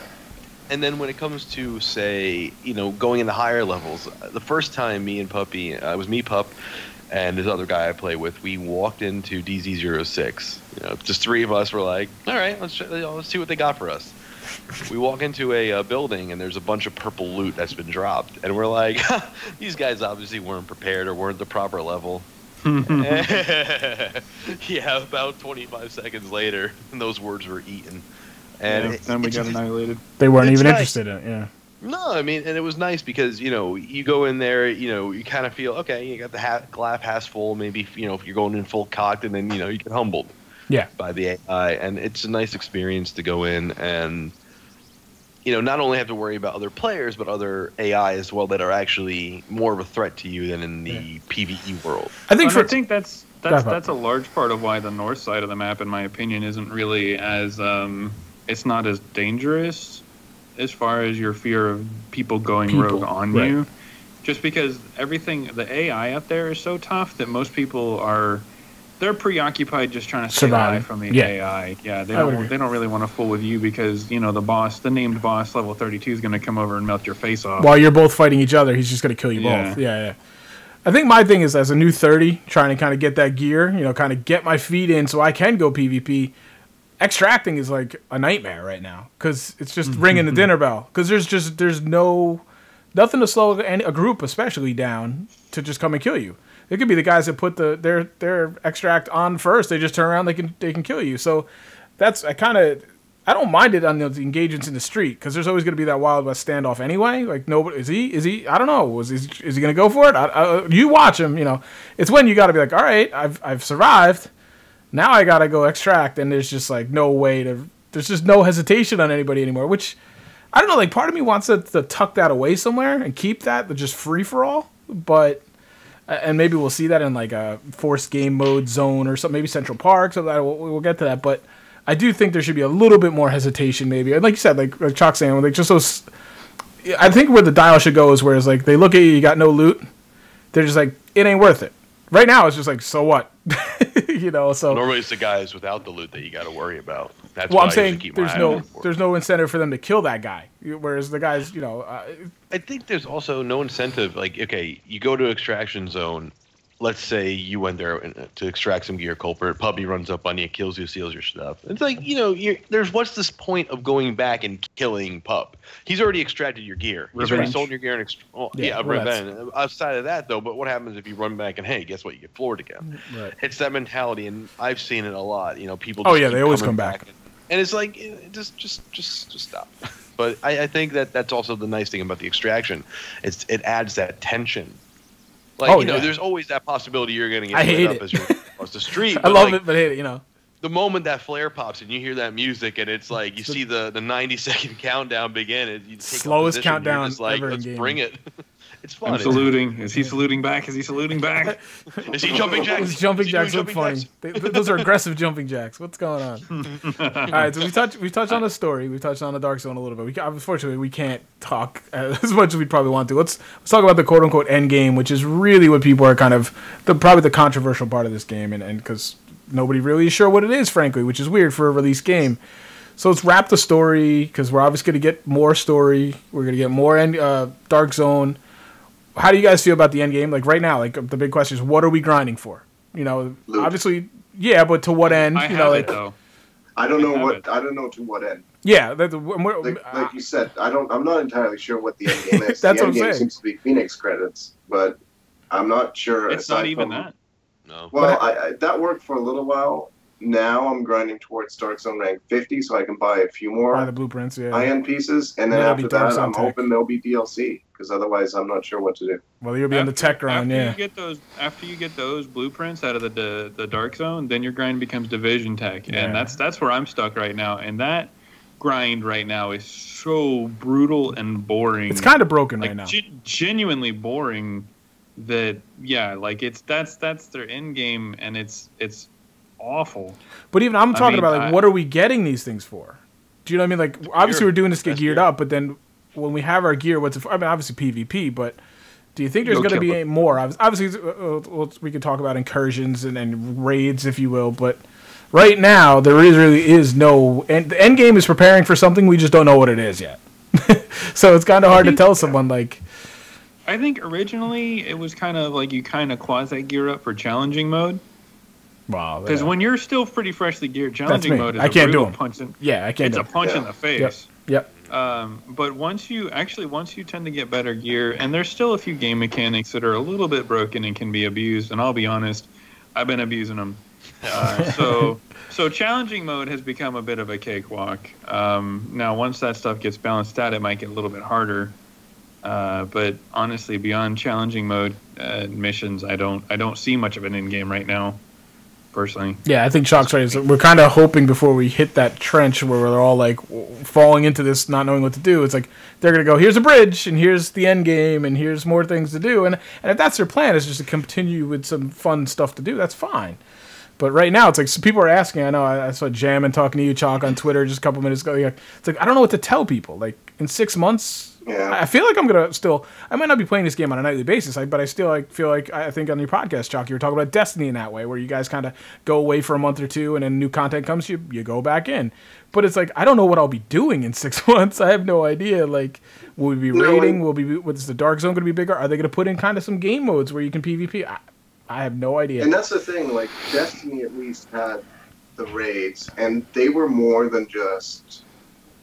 And then when it comes to, say, going into higher levels, the first time me and Puppy, it was me, Pup, and this other guy I play with, we walked into DZ06. Just 3 of us were like, all right, let's see what they got for us. We walk into a building, and there's a bunch of purple loot that's been dropped. And we're like, these guys obviously weren't prepared or weren't the proper level. Yeah, about 25 seconds later, those words were eaten. And then we got annihilated. They weren't even interested in it, No, I mean, and it was nice because, you go in there, you kind of feel, okay, you got the glass half full, maybe, if you're going in full cocked, and then, you get humbled by the AI. And it's a nice experience to go in and, not only have to worry about other players, but other AI as well that are actually more of a threat to you than in the PvE world. I think that's a large part of why the north side of the map, in my opinion, isn't really as it's not as dangerous as far as your fear of people going rogue on you. Just because the AI up there is so tough that most people they're preoccupied just trying to stay alive from the AI. Yeah, they don't really want to fool with you because, the named boss level 32 is going to come over and melt your face off. While you're both fighting each other, he's just going to kill you both. Yeah. I think my thing is, as a new 30, trying to kind of get that gear, kind of get my feet in so I can go PvP. Extracting is like a nightmare right now because it's just ringing the dinner bell. Because there's nothing to slow a group especially down to just come and kill you. It could be the guys that put their extract on first. They just turn around, they can kill you. So I don't mind it on the engagements in the street because there's always going to be that Wild West standoff anyway. Like, nobody is he? I don't know. Is he going to go for it? You watch him. It's when you got to be like, all right, I've survived. Now I got to go extract, and there's just like no way to. There's just no hesitation on anybody anymore. Which I don't know. Like, part of me wants to tuck that away somewhere and keep that just free for all. But and maybe we'll see that in like a forced game mode zone or something, maybe Central Park. So that we'll get to that, but I do think there should be a little bit more hesitation, maybe. And like you said, like Chalk saying, like just those. I think where the dial should go is where it's like they look at you, you got no loot. They're just like, it ain't worth it. Right now, it's just like, so what? So normally it's the guys without the loot that you got to worry about. That's well, what I'm I saying usually keep my eye out for. there's no incentive for them to kill that guy. Whereas the guys, I think there's also no incentive. Like, okay, you go to extraction zone. Let's say you went there to extract some gear. Culprit puppy runs up on you, kills you, steals your stuff. It's like, there's what's this point of going back and killing pup? He's already extracted your gear. He's already sold your gear and revenge. Outside of that, though, but what happens if you run back and hey, guess what? You get floored again. Right. It's that mentality, and I've seen it a lot. People. Just they always come back. And it's like, just stop. But I think that's also the nice thing about the extraction. It adds that tension. Like, there's always that possibility you're going to get lit up as you're across the street. I love it, but hate it, The moment that flare pops and you hear that music and it's like, you see the 90-second countdown begin. You take slowest countdown ever let's bring it. It's fun. I'm saluting. Is he saluting back? Is he saluting back? Is he jumping jacks? His jumping jacks look funny. Those are aggressive jumping jacks. What's going on? All right, so we touched on the story. We touched on the Dark Zone a little bit. Unfortunately, we can't talk as much as we'd probably want to. Let's talk about the quote unquote end game, which is really what people are kind of probably the controversial part of this game, and because nobody really is sure what it is, frankly, which is weird for a release game. So let's wrap the story because we're obviously going to get more story. We're going to get more Dark Zone. How do you guys feel about the end game? Like right now, like the big question is, what are we grinding for? Obviously, yeah, but to what end? I don't know to what end. Yeah, like you said, I'm not entirely sure what the end game is. That's the what I'm end game saying. Seems to be Phoenix credits, but I'm not sure. It's not even that. No. Well, that worked for a little while. Now I'm grinding towards Dark Zone rank 50, so I can buy a few more buy the blueprints, high-end pieces, and then after that, I'm hoping there'll be DLC, because otherwise I'm not sure what to do. Well, you'll be on the tech grind, After you get those blueprints out of the Dark Zone, then your grind becomes Division Tech, and that's where I'm stuck right now. And that grind right now is so brutal and boring. It's kind of broken right now. Genuinely boring. That's their end game, and it's awful. But even I'm talking about like, what are we getting these things for? Do you know what I mean? Like, obviously we're doing this to get geared up, but then when we have our gear, obviously PvP, but do you think there's going to be more? Obviously, we could talk about incursions and raids, if you will, but right now there really is no. And the end game is preparing for something we just don't know what it is yet. So it's kind of hard to tell someone like. I think originally it was kind of like you kind of quasi gear up for challenging mode. Wow. Because when you're still pretty freshly geared, challenging mode is I can't do punch in, I can't. It's a punch in the face. Yep. But once you tend to get better gear, and there's still a few game mechanics that are a little bit broken and can be abused. And I'll be honest, I've been abusing them. So challenging mode has become a bit of a cakewalk. Now, once that stuff gets balanced out, it might get a little bit harder. But honestly, beyond challenging mode missions, I don't see much of an end game right now. Personally. Yeah, I think Chalk's right. We're kind of hoping before we hit that trench where they're all like falling into this, not knowing what to do. It's like they're gonna go, here's a bridge, and here's the end game, and here's more things to do. And if that's their plan, is just to continue with some fun stuff to do. That's fine. But right now, it's like some people are asking. I know I saw Jam and talking to you, Chalk, on Twitter just a couple minutes ago. It's like I don't know what to tell people. Like in 6 months. Yeah. I feel like I'm gonna I might not be playing this game on a nightly basis, but I still feel like I think on your podcast, Chalk, you were talking about Destiny in that way, where you guys kind of go away for a month or two, and then new content comes, you go back in. But it's like I don't know what I'll be doing in 6 months. I have no idea. Like, will we be raiding? Is the Dark Zone going to be bigger? Are they going to put in kind of some game modes where you can PvP? I have no idea. And that's the thing. Like Destiny at least had the raids, and they were more than just.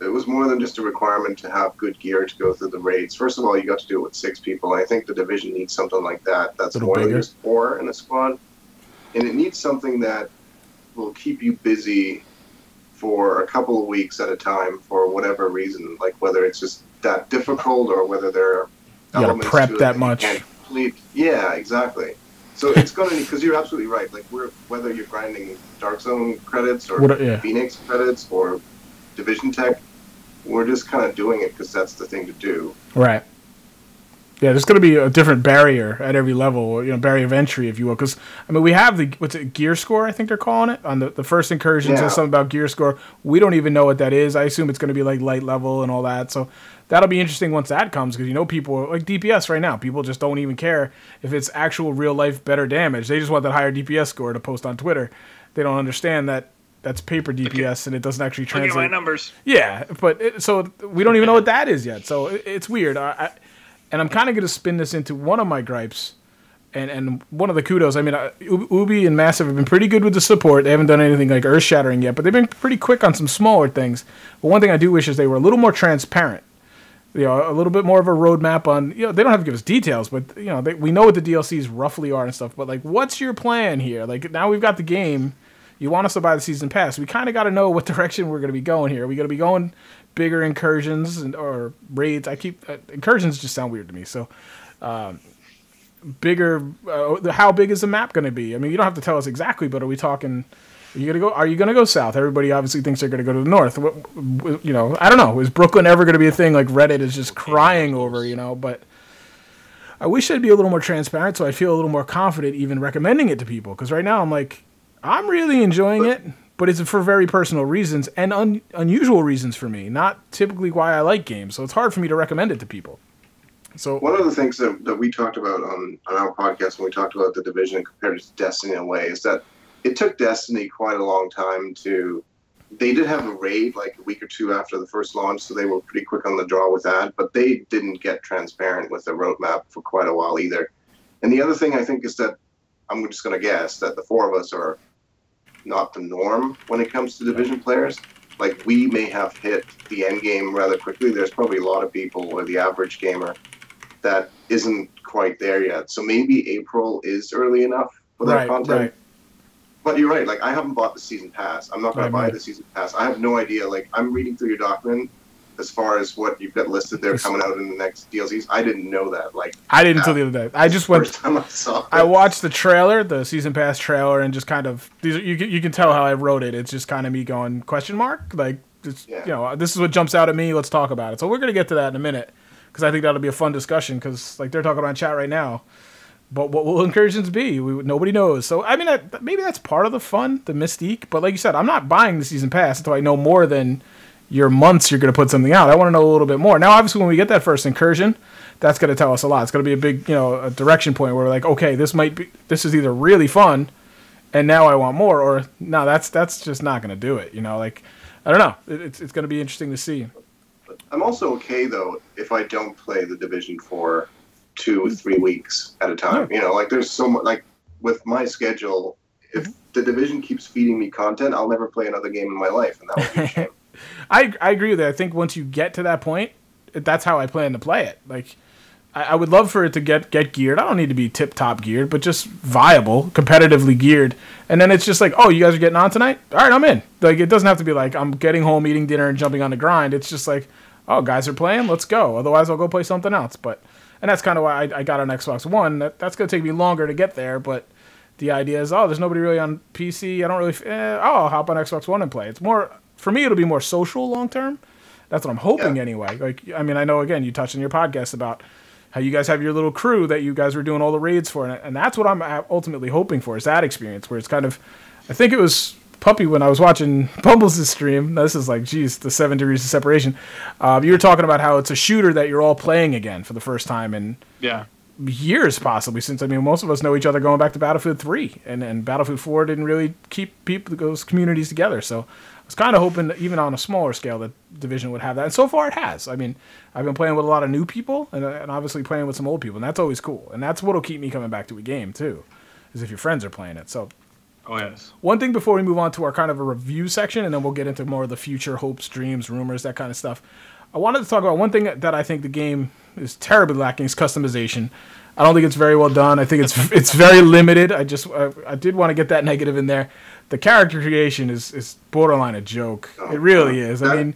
It was more than just a requirement to have good gear to go through the raids. First of all, you got to do it with 6 people. I think the Division needs something like that. That's more than just 4 in a squad. And it needs something that will keep you busy for a couple of weeks at a time for whatever reason. Like whether it's just that difficult or whether there are elements prep to it that much. Yeah, exactly. So it's going to need, because you're absolutely right. Like whether you're grinding Dark Zone credits or Phoenix credits or Division Tech, we're just kind of doing it because that's the thing to do. Right. Yeah, there's going to be a different barrier at every level, barrier of entry, if you will. Because, I mean, we have gear score, I think they're calling it. On the first incursion, says something about gear score. We don't even know what that is. I assume it's going to be like light level and all that. So that'll be interesting once that comes, because, people, like DPS right now, people just don't even care if it's actual real life better damage. They just want that higher DPS score to post on Twitter. They don't understand that that's paper DPS and it doesn't actually translate. Look at my numbers. Yeah, but so we don't even know what that is yet. So it's weird. And I'm kind of going to spin this into one of my gripes, and one of the kudos. I mean, Ubi and Massive have been pretty good with the support. They haven't done anything like earth-shattering yet, but they've been pretty quick on some smaller things. But one thing I do wish is they were a little more transparent. A little bit more of a roadmap on, they don't have to give us details, but, we know what the DLCs roughly are and stuff. But, like, what's your plan here? Like, now we've got the game. You want us to buy the season pass. We kind of got to know what direction we're going to be going here. Are we going to be going bigger incursions or raids? Incursions just sound weird to me. So, bigger. How big is the map going to be? I mean, you don't have to tell us exactly, but are we talking? Are you gonna go south? Everybody obviously thinks they're gonna go to the north. I don't know. Is Brooklyn ever gonna be a thing? Like Reddit is just crying over, But I wish they'd be a little more transparent, so I feel a little more confident even recommending it to people. Because right now I'm like, I'm really enjoying it, but it's for very personal reasons and unusual reasons for me. Not typically why I like games, so it's hard for me to recommend it to people. So one of the things that we talked about on our podcast when we talked about the Division and compared it to Destiny in a way is that it took Destiny quite a long time they did have a raid like a week or two after the first launch, so they were pretty quick on the draw with that, but they didn't get transparent with the roadmap for quite a while either. And the other thing I think is that, I'm just going to guess, that the four of us are not the norm when it comes to Division players. Like, we may have hit the end game rather quickly. There's probably a lot of people, or the average gamer, that isn't quite there yet. So maybe April is early enough for that content. Right. But you're right. Like, I haven't bought the season pass. I'm not going to buy the season pass. I have no idea. Like, I'm reading through your document as far as what you've got listed there coming out in the next DLCs. I didn't know that. Like, I didn't until the other day. I just went. First time I saw it. I watched the trailer, the season pass trailer, and just kind of you can tell how I wrote it. It's just kind of me going question mark. Like, this is what jumps out at me. Let's talk about it. So we're gonna get to that in a minute because I think that'll be a fun discussion. Because like they're talking about in chat right now. But what will incursions be? Nobody knows. So, I mean, maybe that's part of the fun, the mystique. But like you said, I'm not buying the season pass until I know more than your months you're going to put something out. I want to know a little bit more. Now, obviously, when we get that first incursion, that's going to tell us a lot. It's going to be a big, a direction point where we're like, okay, this is either really fun, and now I want more, or no, that's just not going to do it. Like, I don't know. It's going to be interesting to see. I'm also okay, though, if I don't play the Division for 2 or 3 weeks at a time. Like there's so much, like with my schedule, if the Division keeps feeding me content, I'll never play another game in my life, and that would be a shame. I agree with that. I think once you get to that point, that's how I plan to play it. Like, I would love for it to get geared. I don't need to be tip-top geared, but just viable, competitively geared. And then it's just like, oh, you guys are getting on tonight? All right, I'm in. Like, it doesn't have to be like I'm getting home, eating dinner, and jumping on the grind. It's just like, oh, guys are playing? Let's go. Otherwise, I'll go play something else. And that's kind of why I got on Xbox One. That's going to take me longer to get there, but the idea is, there's nobody really on PC. I don't really... I'll hop on Xbox One and play. It's more... For me, it'll be more social long-term. That's what I'm hoping anyway. Like, I mean, I know, again, you touched in your podcast about how you guys have your little crew that you guys were doing all the raids for, and that's what I'm ultimately hoping for, is that experience where it's kind of... I think it was... Puppy, when I was watching Bumbles' stream, this is like, geez, the 7 degrees of separation. You were talking about how it's a shooter that you're all playing again for the first time in years, possibly, since, I mean, most of us know each other going back to Battlefield 3, and Battlefield 4 didn't really keep those communities together. So I was kind of hoping that even on a smaller scale that Division would have that, and so far it has. I mean, I've been playing with a lot of new people, and obviously playing with some old people, and that's always cool. And that's what'll keep me coming back to a game, too, is if your friends are playing it. So. Oh, yes. One thing before we move on to our kind of a review section, and then we'll get into more of the future hopes, dreams, rumors, that kind of stuff. I wanted to talk about one thing that I think the game is terribly lacking is customization. I don't think it's very well done. I think it's very limited. I did want to get that negative in there. The character creation is borderline a joke. It really is. I mean,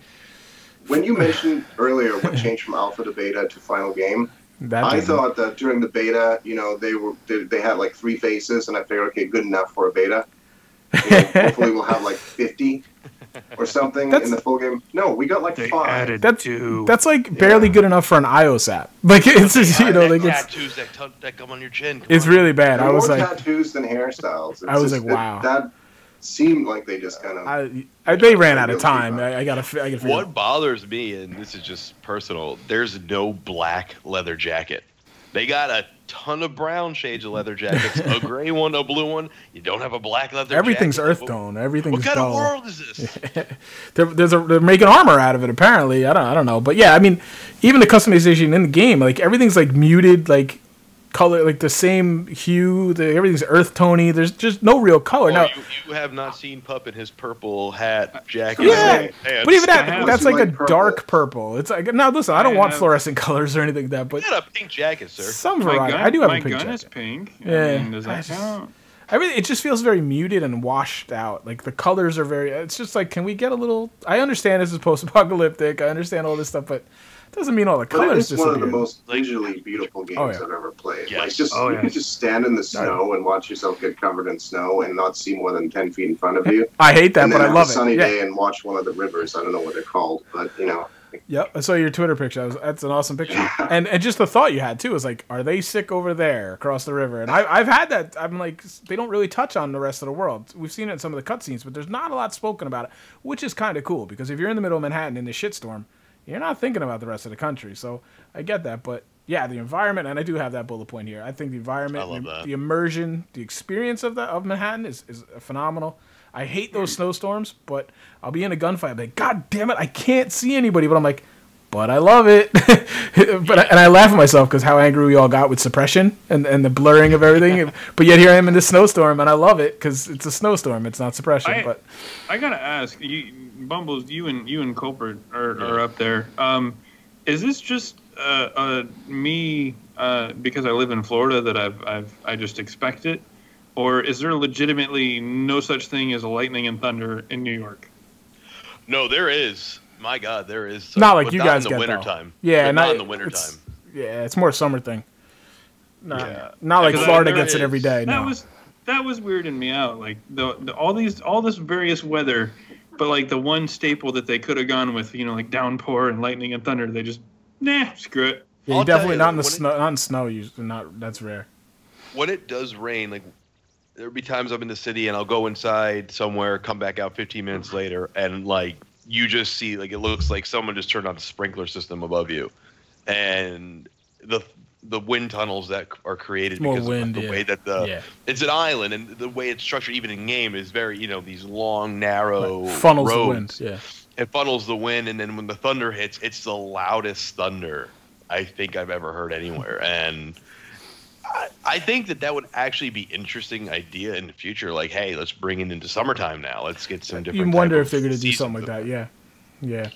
when you mentioned earlier what changed from alpha to beta to final game, I thought that during the beta, they had like 3 faces, and I figured, okay, good enough for a beta. Hopefully we'll have like 50. or something in the full game. No, we got like 5. That's like barely good enough for an iOS app. Like it's just, like tattoos that come on your chin. It's really bad. There are I was more like tattoos than hairstyles. I was like, wow. That seemed like they just kind of. They ran out of time. I gotta figure What bothers me, and this is just personal, there's no black leather jacket. They got a ton of brown shades of leather jackets, a gray one, a blue one. You don't have a black leather Everything's jacket. earth tone. Everything's What kind dull. of world is this? They're making armor out of it, apparently. I don't know. But yeah, I mean, even the customization in the game, like everything's like muted, like color, like the same hue. Everything's earth tony. There's just no real color. Now you have not seen Pup in his purple hat jacket. Yeah, but even that's like a purple. Dark purple. It's like, now listen, I don't want fluorescent colors or anything like that, but you got a pink jacket, sir. Some variety. I do have a pink jacket. My gun is pink. Yeah, I mean, does that count? It just feels very muted and washed out. Like the colors are very. It's just like, can we get a little? I understand this is post-apocalyptic. I understand all this stuff, but it doesn't mean all the colors. It's one of the most visually beautiful games I've ever played. Yes. Like you could just stand in the snow and watch yourself get covered in snow and not see more than 10 feet in front of you. I hate that, but I love it. A sunny day and watch one of the rivers. I don't know what they're called, but Yep, I saw your Twitter picture. That's an awesome picture. And just the thought you had too was like, are they sick over there across the river? And I've had that. I'm like, they don't really touch on the rest of the world. We've seen it in some of the cutscenes, but there's not a lot spoken about it, which is kind of cool because if you're in the middle of Manhattan in the shitstorm, you're not thinking about the rest of the country. So I get that, but yeah, the environment, and I do have that bullet point here. I think the environment, the immersion, the experience of Manhattan is phenomenal. I hate those snowstorms, but I'll be in a gunfight. I'm like, God damn it, I can't see anybody. But I'm like, but I love it. And I laugh at myself because how angry we all got with suppression and the blurring of everything. But yet here I am in this snowstorm, and I love it because it's a snowstorm. It's not suppression. But I gotta ask you, Bumbles, you and Culprit are up there. Is this just me because I live in Florida that I just expect it? Or is there legitimately no such thing as lightning and thunder in New York? No, there is. My God, there is. Not like you guys in get the wintertime. Yeah, not in the wintertime. Yeah, it's more a summer thing. Not like Florida gets it every day. That was weirding me out. Like all this various weather, but like the one staple that they could have gone with, like downpour and lightning and thunder, they just screw it. Yeah, you're definitely not in the snow. Not in snow. That's rare. When it does rain, like there'll be times I'm in the city and I'll go inside somewhere, come back out 15 minutes later, and like you just see like it looks like someone just turned on the sprinkler system above you, and the wind tunnels that are created because of the way that it's an island, and the way it's structured even in game is very these long narrow funnels roads. The wind. It funnels the wind, and then when the thunder hits, it's the loudest thunder I think I've ever heard anywhere. And I think that would actually be an interesting idea in the future. Like, hey, let's bring it into summertime now. Let's get some different. You wonder if they're going to do something like that. Yeah.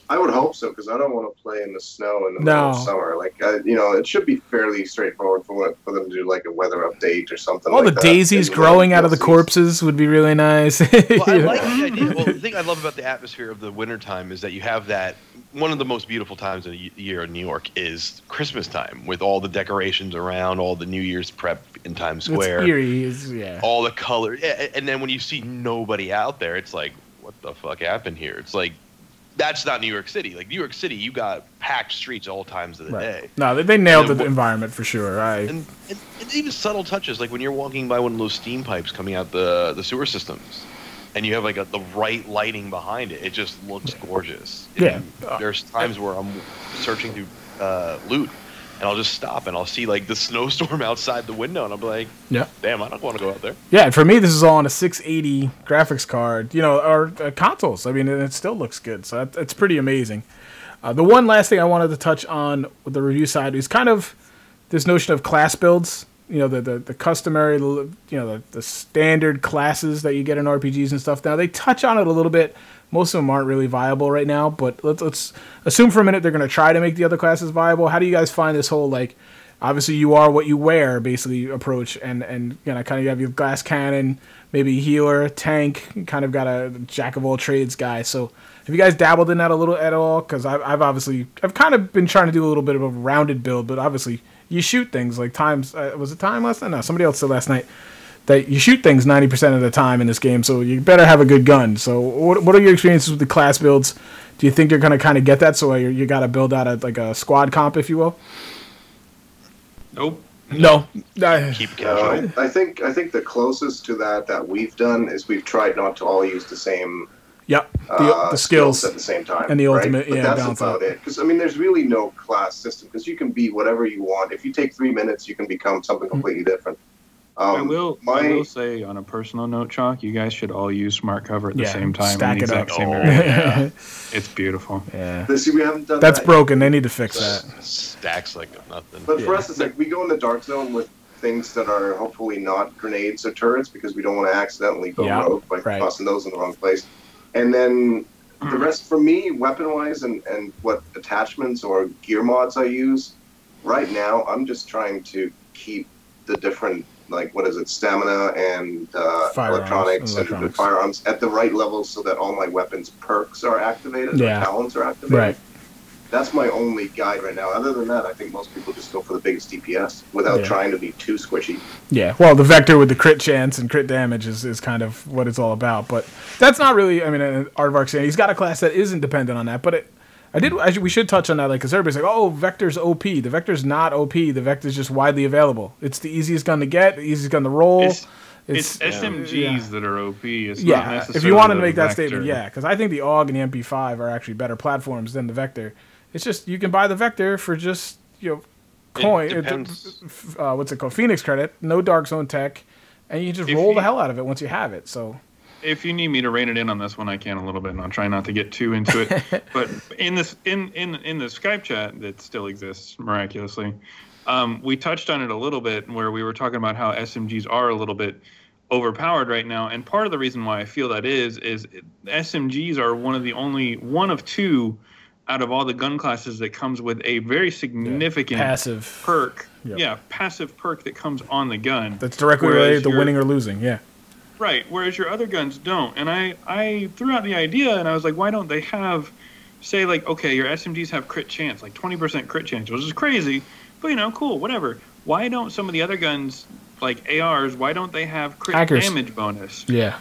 I would hope so because I don't want to play in the snow in the middle of summer. Like, it should be fairly straightforward for them to do like a weather update or something. All the daisies growing out of the corpses would be really nice. Well, I like the idea. Well, the thing I love about the atmosphere of the wintertime is that you have that. One of the most beautiful times of the year in New York is Christmas time, with all the decorations around, all the New Year's prep in Times Square. It's eerie, all the color. Yeah, and then when you see nobody out there, it's like, what the fuck happened here? It's like, that's not New York City. Like New York City, you got packed streets all times of the day. No, they nailed the environment for sure. And even subtle touches, like when you're walking by one of those steam pipes coming out the sewer systems, and you have like the right lighting behind it, it just looks gorgeous. Yeah. There's times where I'm searching through loot, and I'll just stop and I'll see like the snowstorm outside the window, and I'm like, damn, I don't want to go out there. Yeah, and for me, this is all on a 680 graphics card, or consoles. I mean, it still looks good, so it's pretty amazing. The one last thing I wanted to touch on with the review side is kind of this notion of class builds. The customary, the standard classes that you get in RPGs and stuff. Now, they touch on it a little bit. Most of them aren't really viable right now, but let's assume for a minute they're going to try to make the other classes viable. How do you guys find this whole, like, obviously you are what you wear, basically, approach, and kind of you have your glass cannon, maybe healer, tank, kind of got a jack-of-all-trades guy. So have you guys dabbled in that a little at all? Because I've kind of been trying to do a little bit of a rounded build, but obviously you shoot things like was it Time last night? No, somebody else said last night that you shoot things 90% of the time in this game, so you better have a good gun. So what are your experiences with the class builds? Do you think you're going to kind of get that, so you got to build out a squad comp, if you will? Nope. No. Keep casual. I think the closest to that we've done is we've tried not to all use the same. Yep. The skills at the same time, and the ultimate. Right? But that's about it. Because there's really no class system. Because you can be whatever you want. If you take 3 minutes, you can become something completely different. I will say, on a personal note, Chalk, you guys should all use smart cover at the same time. Stack in the it exact up. same area. It's beautiful. Yeah. See, we haven't done That's that broken. They need to fix that. Stacks like nothing. But for us, it's like we go in the dark zone with things that are hopefully not grenades or turrets because we don't want to accidentally go rogue by tossing those in the wrong place. And then the rest, for me, weapon-wise and what attachments or gear mods I use, right now, I'm just trying to keep the different, stamina and electronics and firearms at the right level so that all my weapons perks are activated, or talents are activated. Right. That's my only guide right now. Other than that, I think most people just go for the biggest DPS without trying to be too squishy. Yeah, well, the Vector with the crit chance and crit damage is kind of what it's all about. But that's not really, Aardvark's saying he's got a class that isn't dependent on that. But we should touch on that, because everybody's like, oh, Vector's OP. The Vector's not OP. The Vector's just widely available. It's the easiest gun to get, the easiest gun to roll. It's SMGs that are OP. It's not necessarily if you wanted to make that Vector. statement, because I think the AUG and the MP5 are actually better platforms than the Vector. It's just you can buy the Vector for just coin. What's it called? Phoenix credit, no Dark Zone tech, and you just roll the hell out of it once you have it. So. If you need me to rein it in on this one, I can a little bit, and I'll try not to get too into it. But in the Skype chat that still exists miraculously, we touched on it a little bit, where we were talking about how SMGs are a little bit overpowered right now, and part of the reason why I feel that is SMGs are one of two out of all the gun classes that comes with a very significant passive perk. Passive perk that comes on the gun. That's directly related to winning or losing. Yeah. Right, whereas your other guns don't. And I threw out the idea, and I was like, why don't they have, say, okay, your SMGs have crit chance, 20% crit chance, which is crazy, but, cool, whatever. Why don't some of the other guns, like ARs, why don't they have crit damage bonus? Yeah.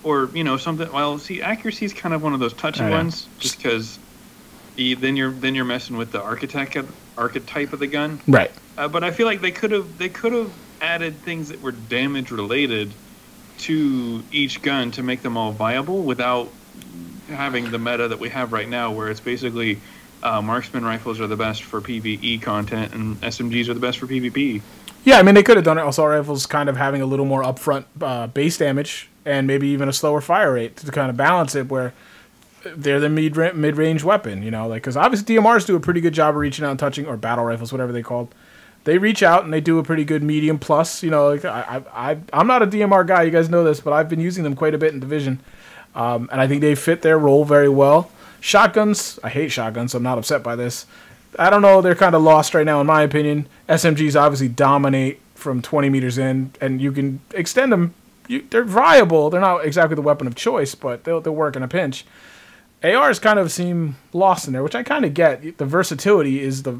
Or, something, well, see, accuracy is kind of one of those touchy ones, just because then you're messing with the archetype of the gun. Right. But I feel like they could have added things that were damage related to each gun to make them all viable without having the meta that we have right now, where it's basically marksman rifles are the best for PvE content and SMGs are the best for PvP. Yeah, they could have done it. Assault rifles kind of having a little more upfront base damage and maybe even a slower fire rate to kind of balance it, where they're the mid-range weapon, because obviously DMRs do a pretty good job of reaching out and touching, or battle rifles, whatever they called. They reach out and they do a pretty good medium plus. I'm not a DMR guy, you guys know this, but I've been using them quite a bit in Division, and I think they fit their role very well. Shotguns, I hate shotguns, so I'm not upset by this. I don't know, they're kind of lost right now in my opinion. SMGs obviously dominate from 20 meters in, and you can extend them. They're viable. They're not exactly the weapon of choice, but they'll work in a pinch. ARs kind of seem lost in there, which I kind of get. The versatility is the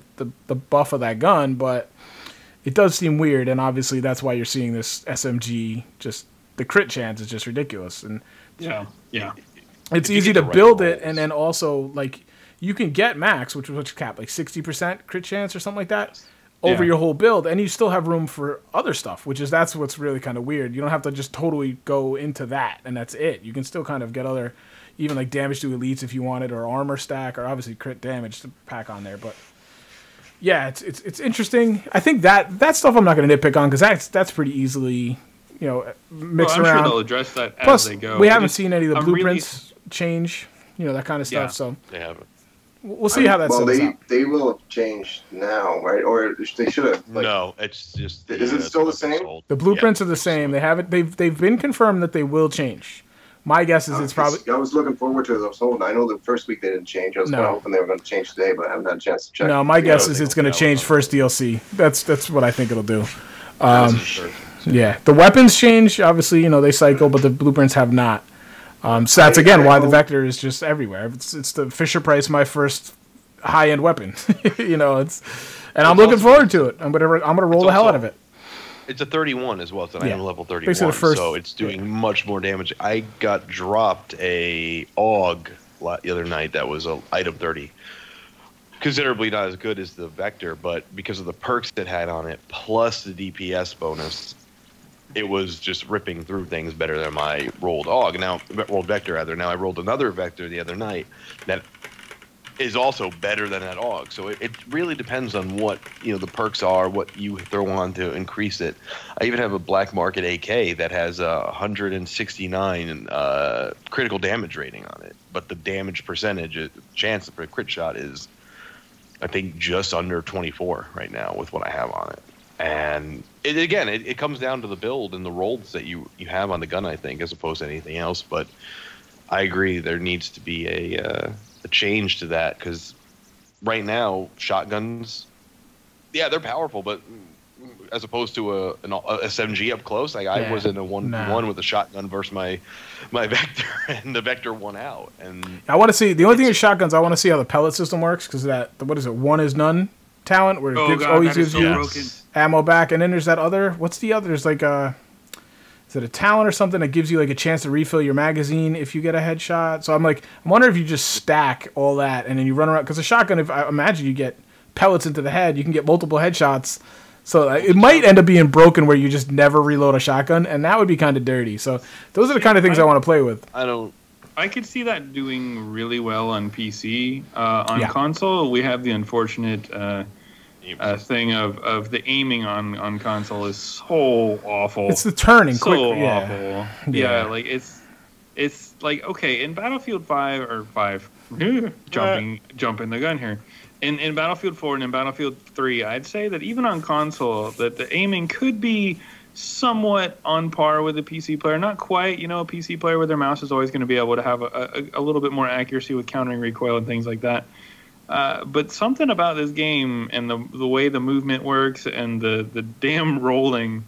buff of that gun, but it does seem weird, and obviously that's why you're seeing this SMG. Just the crit chance is just ridiculous, and it's easy to build it, and then also you can get max, which cap 60% crit chance or something like that over your whole build, and you still have room for other stuff, that's what's really kind of weird. You don't have to just totally go into that, and that's it. You can still kind of get other, even damage to elites if you wanted, or armor stack, or obviously crit damage to pack on there, but. Yeah, it's interesting. I think that stuff I'm not going to nitpick on, because that's pretty easily, mixed around. I'm sure they'll address that Plus, as they go. We haven't seen any of the blueprints change, that kind of stuff. So they haven't. We'll see how that settles out. They will have changed now, right? Or they should have. No, it's just. Is it still the same? The blueprints are the same. They haven't. They've been confirmed that they will change. My guess is it's probably. I was looking forward to it. I know the first week they didn't change. I was kind of hoping they were going to change today, but I haven't had a chance to check. No, my guess is it's going to change first DLC. That's what I think it'll do. Yeah, the weapons change. Obviously, they cycle, but the blueprints have not. So that's again why the Vector is just everywhere. It's the Fisher Price, my first high end weapon. And I'm looking forward to it. I'm gonna roll the hell out of it. It's a 31 as well. It's an item level 31, so it's doing much more damage. I got dropped a AUG the other night that was a item 30. Considerably not as good as the Vector, but because of the perks it had on it, plus the DPS bonus, it was just ripping through things better than my rolled Vector rather. Now I rolled another Vector the other night that is also better than that AUG. So it really depends on what the perks are, what you throw on to increase it. I even have a black market AK that has a 169 critical damage rating on it, but the damage percentage, chance for a crit shot is, I think, just under 24 right now with what I have on it. And it comes down to the build and the rolls that you have on the gun, I think, as opposed to anything else. But I agree there needs to be a change to that, because right now shotguns, they're powerful, but as opposed to a SMG up close, I was in a 1v1 with a shotgun versus my Vector, and the Vector won out. And I want to see the only thing with shotguns. I want to see how the pellet system works, because what is it? One is none talent where it always gives you ammo back, and then there's that other. What's the other? There's like is it a talent or something that gives you like a chance to refill your magazine if you get a headshot? So I'm wondering if you just stack all that and then you run around, because a shotgun, if I imagine you get pellets into the head, you can get multiple headshots. So it might end up being broken where you just never reload a shotgun, and that would be kind of dirty. So those are the kind of things I want to play with. I could see that doing really well on PC. On console, we have the unfortunate thing of the aiming on console is so awful. It's the turning so quick. Awful. Yeah, like it's like, okay, in Battlefield 5 jumping the gun here. In Battlefield 4 and in Battlefield 3, I'd say that even on console, that the aiming could be somewhat on par with a PC player. Not quite, a PC player with their mouse is always going to be able to have a little bit more accuracy with countering recoil and things like that. But something about this game and the way the movement works and the damn rolling,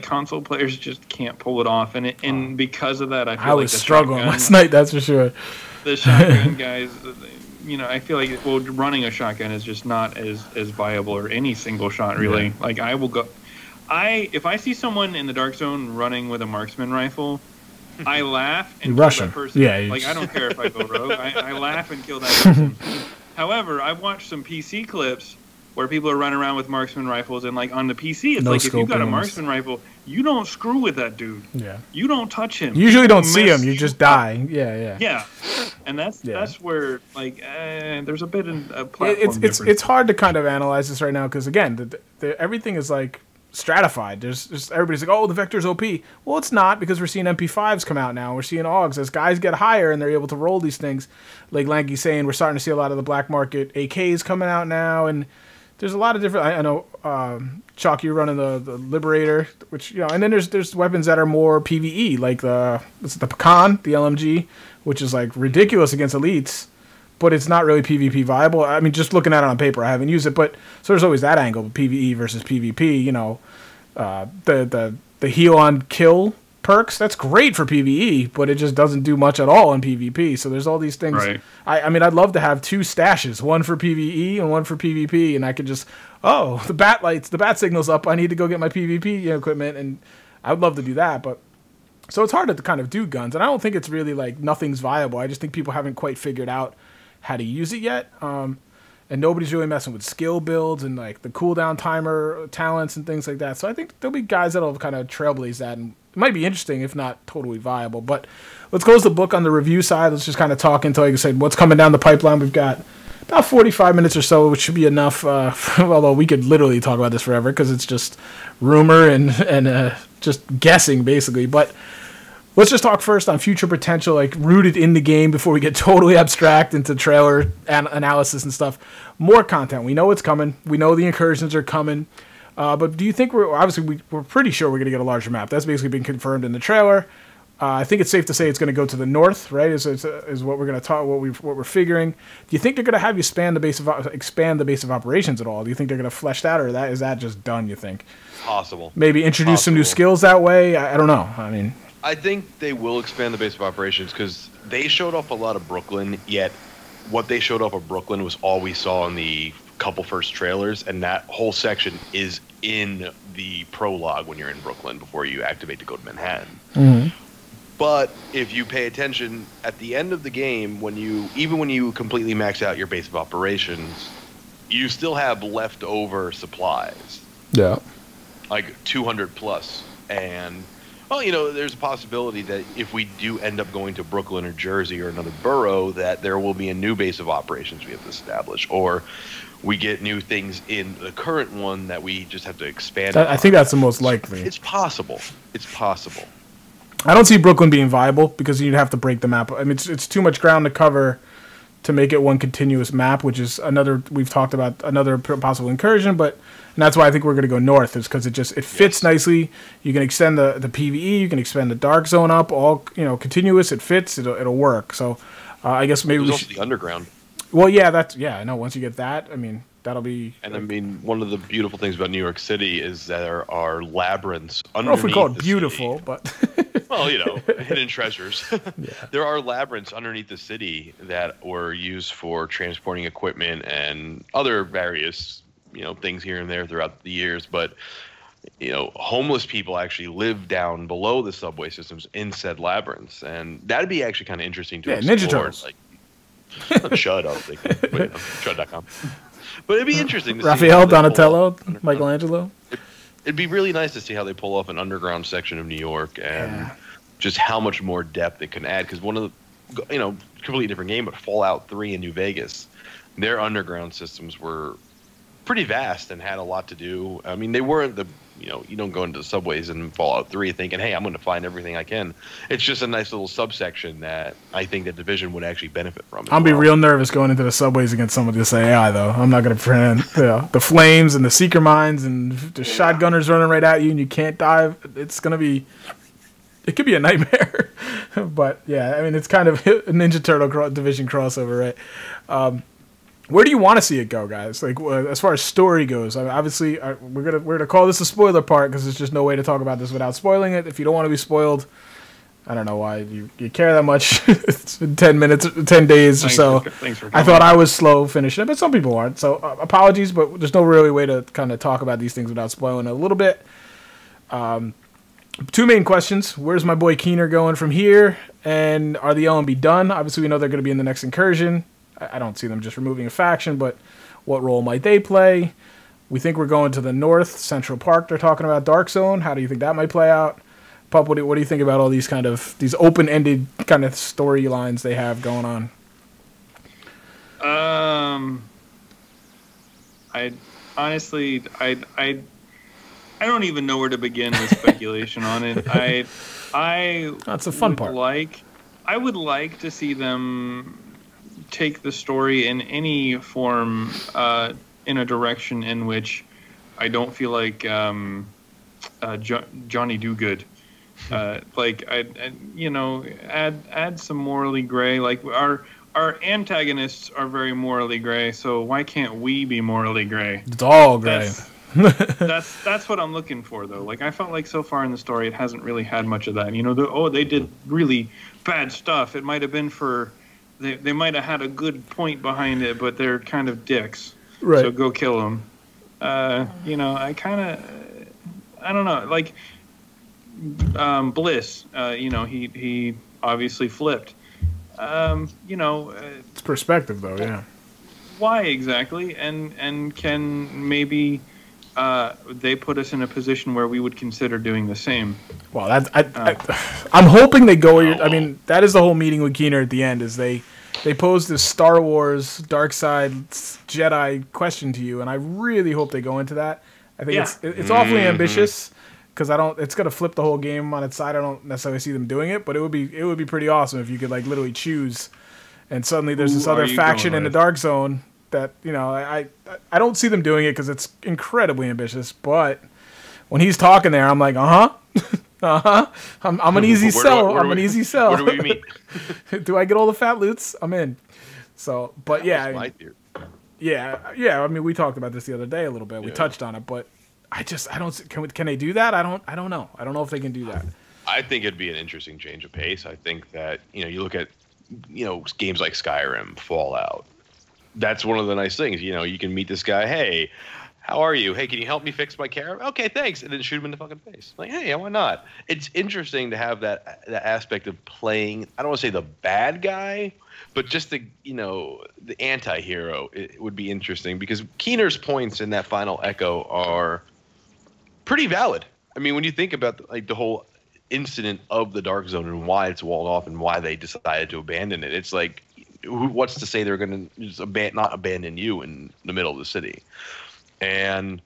console players just can't pull it off. And because of that, I was struggling last night, that's for sure. The shotgun guys, I feel like running a shotgun is just not as viable, or any single shot really. Yeah. Like I will go, if I see someone in the dark zone running with a marksman rifle, I laugh and kill that person. Yeah, I don't care if I go rogue. I laugh and kill that person. However, I've watched some PC clips where people are running around with marksman rifles, and on the PC, it's if you've got a marksman rifle, you don't screw with that dude. Yeah. You don't touch him. You usually don't see him. You just die. Yeah. Yeah. And that's where there's a bit of a platform difference. It's hard to kind of analyze this right now, because again, everything is stratified. There's everybody's like, oh, the Vector's OP. Well, it's not, because we're seeing MP5s come out now. We're seeing AUGs. As guys get higher and they're able to roll these things, like Lanky's saying, we're starting to see a lot of the black market AKs coming out now, and there's a lot of different. I know, Chalk, you're running the Liberator, which and then there's weapons that are more PVE, like the Pecan, the LMG, which is ridiculous against elites, but it's not really PvP viable. I mean, just looking at it on paper, I haven't used it, but so there's always that angle, PvE versus PvP. The heal on kill perks, that's great for PvE, but it just doesn't do much at all in PvP. So there's all these things. Right. I mean, I'd love to have two stashes, one for PvE and one for PvP, and I could just, the bat signal's up, I need to go get my PvP equipment, and I would love to do that, but so it's hard to kind of do guns, and I don't think it's really nothing's viable. I just think people haven't quite figured out how to use it yet, and nobody's really messing with skill builds and the cooldown timer talents and things like that. So I think there'll be guys that'll kind of trailblaze that, and it might be interesting, if not totally viable. But let's close the book on the review side. Let's just kind of talk until, like I said, what's coming down the pipeline. We've got about 45 minutes or so, which should be enough, although we could literally talk about this forever, because it's just rumor and just guessing, basically. But let's just talk first on future potential, rooted in the game, before we get totally abstract into trailer analysis and stuff. More content. We know it's coming. We know the incursions are coming. But do you think we're pretty sure we're going to get a larger map? That's basically been confirmed in the trailer. I think it's safe to say it's going to go to the north, right? Is what we're going to talk. What we're figuring. Do you think they're going to have you expand the base of operations at all? Do you think they're going to flesh that, or is that just done? You think? Possible. Maybe introduce some new skills that way. I don't know. I mean, I think they will expand the base of operations, because they showed off a lot of Brooklyn, yet what they showed off of Brooklyn was all we saw in the couple first trailers, and that whole section is in the prologue when you're in Brooklyn before you activate to go to Manhattan. Mm-hmm. But if you pay attention at the end of the game, when you completely max out your base of operations, you still have leftover supplies. Yeah. Like 200 plus. And, well, there's a possibility that if we do end up going to Brooklyn or Jersey or another borough, that there will be a new base of operations we have to establish. Or we get new things in the current one that we just have to expand on. I think that's the most likely. It's possible. It's possible. I don't see Brooklyn being viable because you'd have to break the map. I mean, it's too much ground to cover to make it one continuous map, which is we've talked about another possible incursion, and that's why I think we're going to go north, is because it fits nicely. You can extend the PvE, you can expand the dark zone up, all continuous. It fits, it'll work. So I guess maybe there's also the underground. Well, yeah, I know. Once you get that, I mean, that'll be. And I mean, one of the beautiful things about New York City is that there are labyrinths underneath. I don't know if we call it the beautiful, city. But. Well, hidden treasures. Yeah. There are labyrinths underneath the city that were used for transporting equipment and other various, things here and there throughout the years. But, homeless people actually live down below the subway systems in said labyrinths. And that'd be actually kind of interesting to explore. Ninja Turtles. Like, Chud, I was thinking. But, Chud.com. But it'd be interesting to see. Raphael, Donatello, Michelangelo. It'd be really nice to see how they pull off an underground section of New York and just how much more depth it can add. Because one of the, completely different game, but Fallout 3 in New Vegas, their underground systems were pretty vast and had a lot to do. I mean, they weren't you don't go into the subways in Fallout 3 thinking, hey, I'm going to find everything I can. It's just a nice little subsection that I think the Division would actually benefit from. I'll be real nervous going into the subways against some of this AI, though. I'm not going to pretend. The flames and the seeker mines and the shotgunners running right at you and you can't dive. It's going to be... It could be a nightmare. But, yeah, I mean, it's kind of a Ninja Turtle Division crossover, right? Where do you want to see it go, guys? Like, as far as story goes, I mean, obviously, we're gonna call this a spoiler part because there's just no way to talk about this without spoiling it. If you don't want to be spoiled, I don't know why you care that much. It's been 10 days or so. Thanks for I thought I was slow finishing it, but some people aren't. So apologies, but there's no really way to kind of talk about these things without spoiling it a little bit. Two main questions: where's my boy Keener going from here, and are the LMB done? Obviously, we know they're going to be in the next incursion. I don't see them just removing a faction, but what role might they play? We think we're going to the north, Central Park. They're talking about Dark Zone. How do you think that might play out? Pup, what do you think about all these these open-ended kind of storylines they have going on? I honestly, I don't even know where to begin with speculation on it. That's the fun part. I would like to see them take the story in any form in a direction in which I don't feel like Johnny Do-Good. Add some morally gray. Like our antagonists are very morally gray, so why can't we be morally gray? It's all gray. That's what I'm looking for, though. Like, I felt like so far in the story, it hasn't really had much of that. They did really bad stuff. It might have been for... They might have had a good point behind it, but they're kind of dicks. Right. So go kill them. I don't know. Like, Bliss, he obviously flipped. It's perspective, though, yeah. Why exactly? And can maybe they put us in a position where we would consider doing the same? Well, I'm hoping they go. I mean, that is the whole meeting with Keener at the end. Is they pose this Star Wars Dark Side Jedi question to you, and I really hope they go into that. I think it's awfully ambitious because it's gonna flip the whole game on its side. I don't necessarily see them doing it, but it would be pretty awesome if you could literally choose, and suddenly there's this other faction in the Dark Zone that I don't see them doing it because it's incredibly ambitious. But when he's talking there, I'm like, I'm an easy sell. I'm an easy sell. Where do we meet? Do I get all the fat loots? I'm in. So, but That's my theory. Yeah. I mean, we talked about this the other day a little bit. We touched on it, but I don't. Can they do that? I don't know. I don't know if they can do that. I think it'd be an interesting change of pace. I think that you look at games like Skyrim, Fallout, that's one of the nice things. You know, you can meet this guy. Hey, how are you? Hey, can you help me fix my car? Okay, thanks. And then shoot him in the fucking face. Like, hey, why not? It's interesting to have that aspect of playing. I don't want to say the bad guy, but just the anti-hero. It would be interesting because Keener's points in that final echo are pretty valid. I mean, when you think about the whole incident of the Dark Zone and why it's walled off and why they decided to abandon it, it's like, what's to say they're going to just not abandon you in the middle of the city? And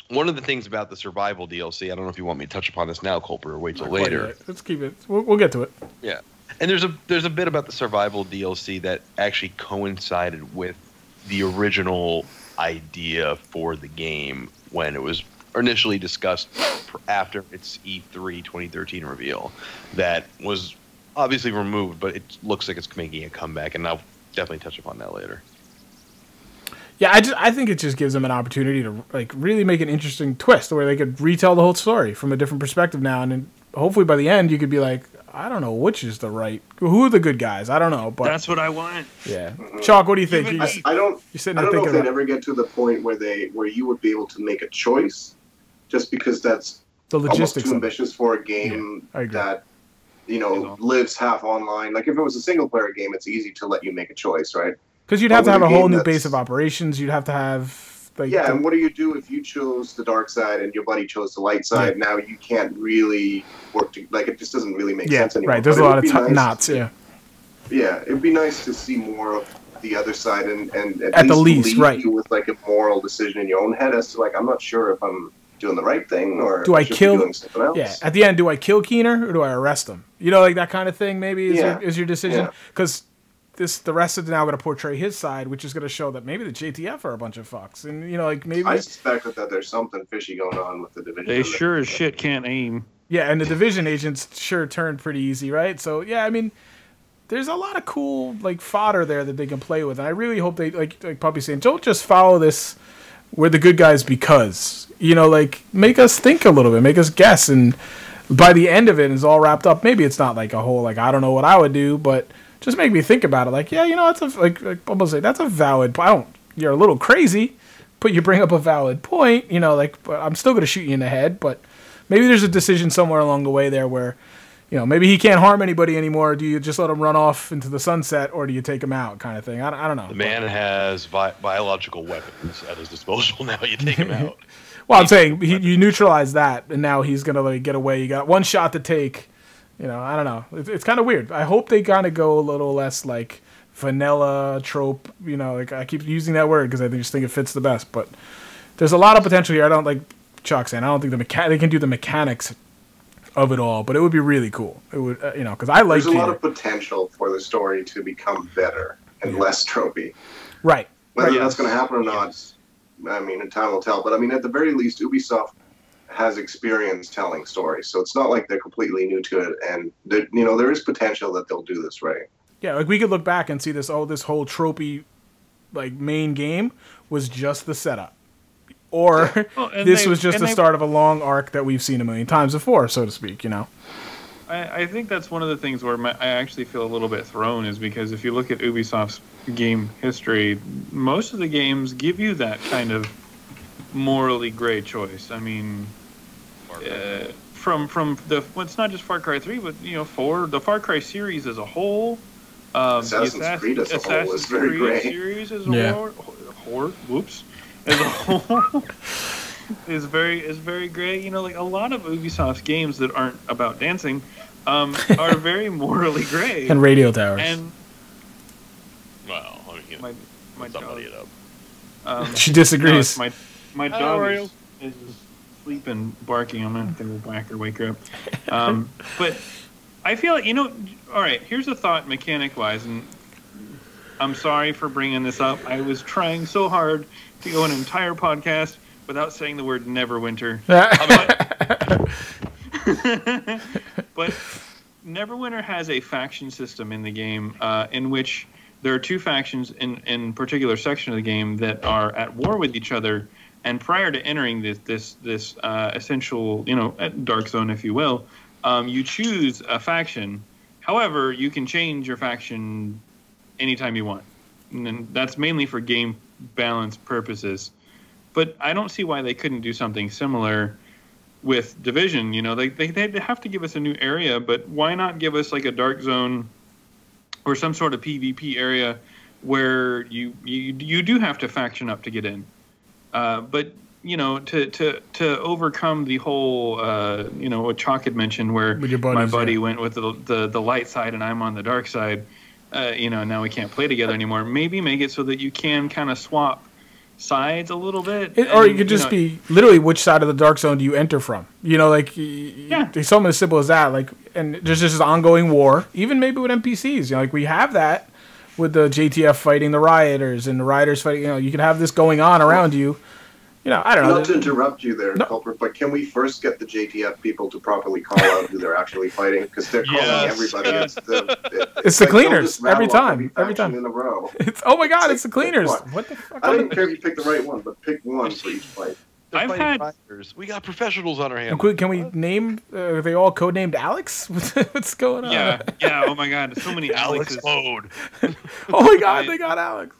one of the things about the survival DLC, I don't know if you want me to touch upon this now, Culper, or wait till later. Let's keep it. We'll get to it. Yeah. And there's a bit about the survival DLC that actually coincided with the original idea for the game when it was initially discussed after its E3 2013 reveal. That was obviously removed, but it looks like it's making a comeback, and I'll definitely touch upon that later. Yeah, I think it just gives them an opportunity to really make an interesting twist where they could retell the whole story from a different perspective now, and then hopefully by the end you could be like, I don't know which is the right, who are the good guys? I don't know, but that's what I want. Yeah, Chalk, what do you think? I don't know if they'd ever get to the point where you would be able to make a choice, just because that's the logistics almost too ambitious for a game that lives half online. Like if it was a single player game, it's easy to let you make a choice, right? Because you'd have to have a whole new base of operations. You'd have to have and what do you do if you chose the dark side and your buddy chose the light side? Yeah. Now you can't really work it just doesn't really make sense anymore. Right. There's a lot of knots. Yeah, it'd be nice to see more of the other side and at the least leave you with a moral decision in your own head as to I'm not sure if I'm doing the right thing or do I kill doing something else. Yeah, at the end, do I kill Keener or do I arrest him? That kind of thing. Maybe is your decision because. The rest is now going to portray his side, which is going to show that maybe the JTF are a bunch of fucks, and maybe I suspect that there's something fishy going on with the division. They sure as shit can't aim. Yeah, and the division agents sure turned pretty easy, right? So yeah, I mean, there's a lot of cool fodder there that they can play with, and I really hope they like Puppy saying, don't just follow this. We're the good guys because make us think a little bit, make us guess, and by the end of it, it's all wrapped up. Maybe it's not a whole I don't know what I would do, but just make me think about it. That's that's a valid point. You're a little crazy, but you bring up a valid point. But I'm still going to shoot you in the head. But maybe there's a decision somewhere along the way there where, maybe he can't harm anybody anymore. Do you just let him run off into the sunset, or do you take him out, kind of thing? I don't know. The man has biological weapons at his disposal now. You take him out. Well, I'm saying you neutralize that, and now he's going to get away. You got one shot to take. I don't know. It's kind of weird. I hope they kind of go a little less vanilla trope. I keep using that word because I just think it fits the best. But there's a lot of potential here. I don't like Chuck saying. I don't think they can do the mechanics of it all, but it would be really cool. It would, because I like. There's a lot of potential for the story to become better and less tropey. Right. Whether that's going to happen or not, I mean, time will tell. But I mean, at the very least, Ubisoft has experience telling stories, so it's not like they're completely new to it, and there is potential that they'll do this right. Yeah, we could look back and see this whole tropey main game was just the setup, or this was just the start of a long arc that we've seen a million times before, so to speak. I think that's one of the things where I actually feel a little bit thrown is because if you look at Ubisoft's game history, most of the games give you that kind of morally gray choice. I mean, it's not just Far Cry 3, but 4, the Far Cry series as a whole, Assassin's Creed as a whole is very gray. Series as a whole, as a whole is very gray. A lot of Ubisoft's games that aren't about dancing are very morally gray. And radio towers. And my dog it up. She disagrees. No, my dog is sleeping, barking. I'm gonna have to go back or wake her up. But I feel all right. Here's a thought, mechanic-wise, and I'm sorry for bringing this up. I was trying so hard to go an entire podcast without saying the word Neverwinter. But Neverwinter has a faction system in the game in which there are two factions in particular section of the game that are at war with each other. And prior to entering this essential, dark zone, if you will, you choose a faction. However, you can change your faction anytime you want. and that's mainly for game balance purposes. But I don't see why they couldn't do something similar with Division. You know, they have to give us a new area, but why not give us like a dark zone or some sort of PvP area where you do have to faction up to get in. But you know, to overcome the whole you know, what Chalk had mentioned, where my buddy went with the light side and I'm on the dark side. You know, now we can't play together anymore. Maybe make it so that you can kind of swap sides a little bit, or you could just be literally, which side of the dark zone do you enter from? You know, like it's something as simple as that. Like, and there's just this ongoing war, even maybe with NPCs. You know, like we have that with the JTF fighting the rioters and the rioters fighting. You know, you could have this going on around you. You know, I don't know. Not to interrupt you there, Culprit, but can we first get the JTF people to properly call out who they're actually fighting? Because they're calling everybody. It's the cleaners every time. In a row. Oh my God, it's the cleaners. What the fuck? I don't care if you pick the right one, but pick one for each fight. We got professionals on our hands. Can we name? Are they all codenamed Alex? What's going on? Yeah. Oh my God, so many Alexes. Mode. Oh my God, they got Alex.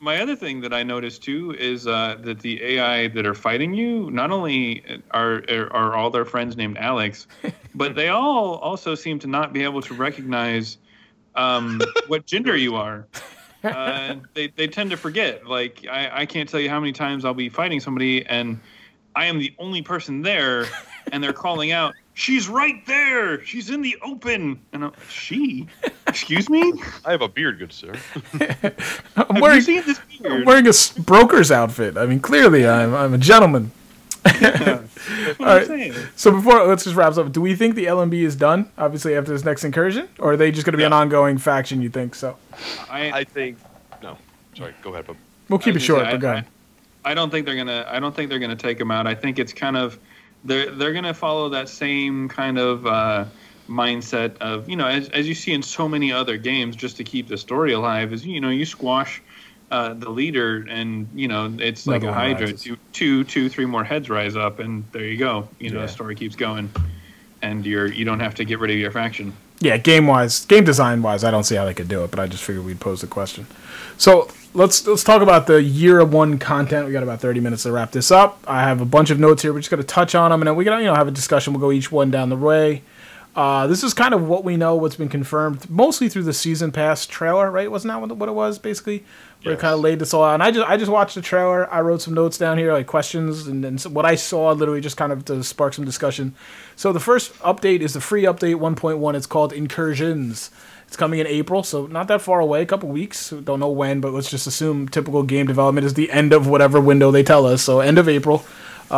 My other thing that I noticed too is that the AI that are fighting you, not only are all their friends named Alex, but they all also seem to not be able to recognize what gender you are. They tend to forget. Like I can't tell you how many times I'll be fighting somebody and I am the only person there, and they're calling out, "She's right there. She's in the open." And she? Excuse me? I have a beard, good sir. I'm wearing a broker's outfit. I mean, clearly I'm a gentleman. Yeah, all right. So let's just wrap up. Do we think the LMB is done? Obviously, after this next incursion, or are they just going to be an ongoing faction? You think so? I think no. Sorry, go ahead, Pub. We'll keep it short. But go ahead. I don't think they're gonna take them out. I think it's kind of they're gonna follow that same kind of mindset of, you know, as you see in so many other games, just to keep the story alive, is, you know, you squash the leader and, you know, it's like a Hydra, two, three more heads rise up and there you go. You know, the story keeps going and you don't have to get rid of your faction. Yeah, game design wise, I don't see how they could do it, but I just figured we'd pose the question. So let's talk about the year one content. We got about 30 minutes to wrap this up. I have a bunch of notes here. We're just going to touch on them, and then we're going to have a discussion. We'll go each one down the way. This is kind of what we know, what's been confirmed, mostly through the season pass trailer, right? Wasn't that what it was, basically? Where it kind of laid this all out. And I just watched the trailer. I wrote some notes down here, like questions, and then what I saw literally just kind of to spark some discussion. So the first update is the free update 1.1. It's called Incursions. It's coming in April, so not that far away, a couple weeks. Don't know when, but let's just assume typical game development is the end of whatever window they tell us, so end of April. We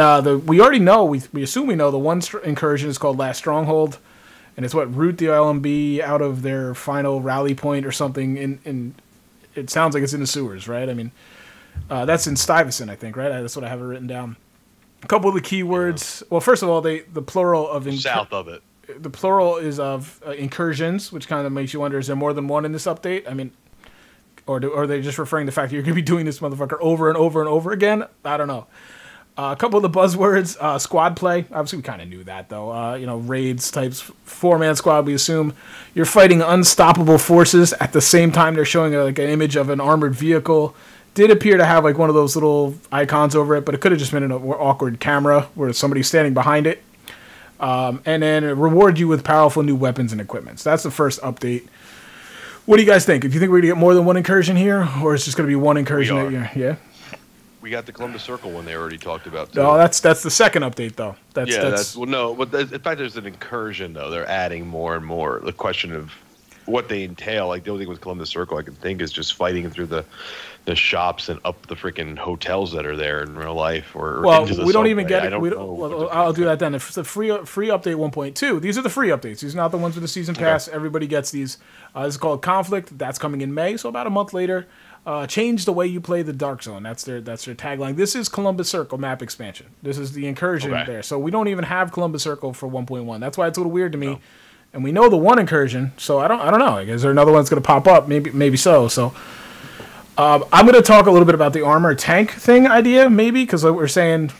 already know, we assume we know, the one incursion is called Last Stronghold, and it's what root the LMB out of their final rally point or something. In it sounds like it's in the sewers, right? I mean, that's in Stuyvesant, I think, right? That's what I have it written down. A couple of the keywords. Well, first of all, the plural of south of it. The plural is of incursions, which kind of makes you wonder: is there more than one in this update? I mean, or are they just referring to the fact that you're going to be doing this motherfucker over and over and over again? I don't know. A couple of the buzzwords, squad play. Obviously, we kind of knew that, though. You know, raids types, 4-man squad. We assume you're fighting unstoppable forces at the same time they're showing like an image of an armored vehicle. Did appear to have like one of those little icons over it, but it could have just been an awkward camera where somebody's standing behind it. And then reward you with powerful new weapons and equipment. So that's the first update. What do you guys think? Do you think we're going to get more than one incursion here, or it's just going to be one incursion? Yeah. We got the Columbus Circle one they already talked about too. Oh, that's the second update though. In fact, there's an incursion though. They're adding more and more. The question of what they entail, like the only thing with Columbus Circle I can think is just fighting through the shops and up the freaking hotels that are there in real life. Or into the we don't subway. even get it. I'll do that then. It's the free update 1.2. These are the free updates. These are not the ones with the season pass. Okay. Everybody gets these. This is called Conflict. That's coming in May, so about a month later. Change the way you play the Dark Zone. That's their tagline. This is Columbus Circle map expansion. This is the incursion there. So we don't even have Columbus Circle for 1.1. That's why it's a little weird to me. No. And we know the one incursion, so I don't know. Is there another one that's going to pop up? Maybe so. So I'm going to talk a little bit about the armor tank thing idea, maybe, because like we're saying,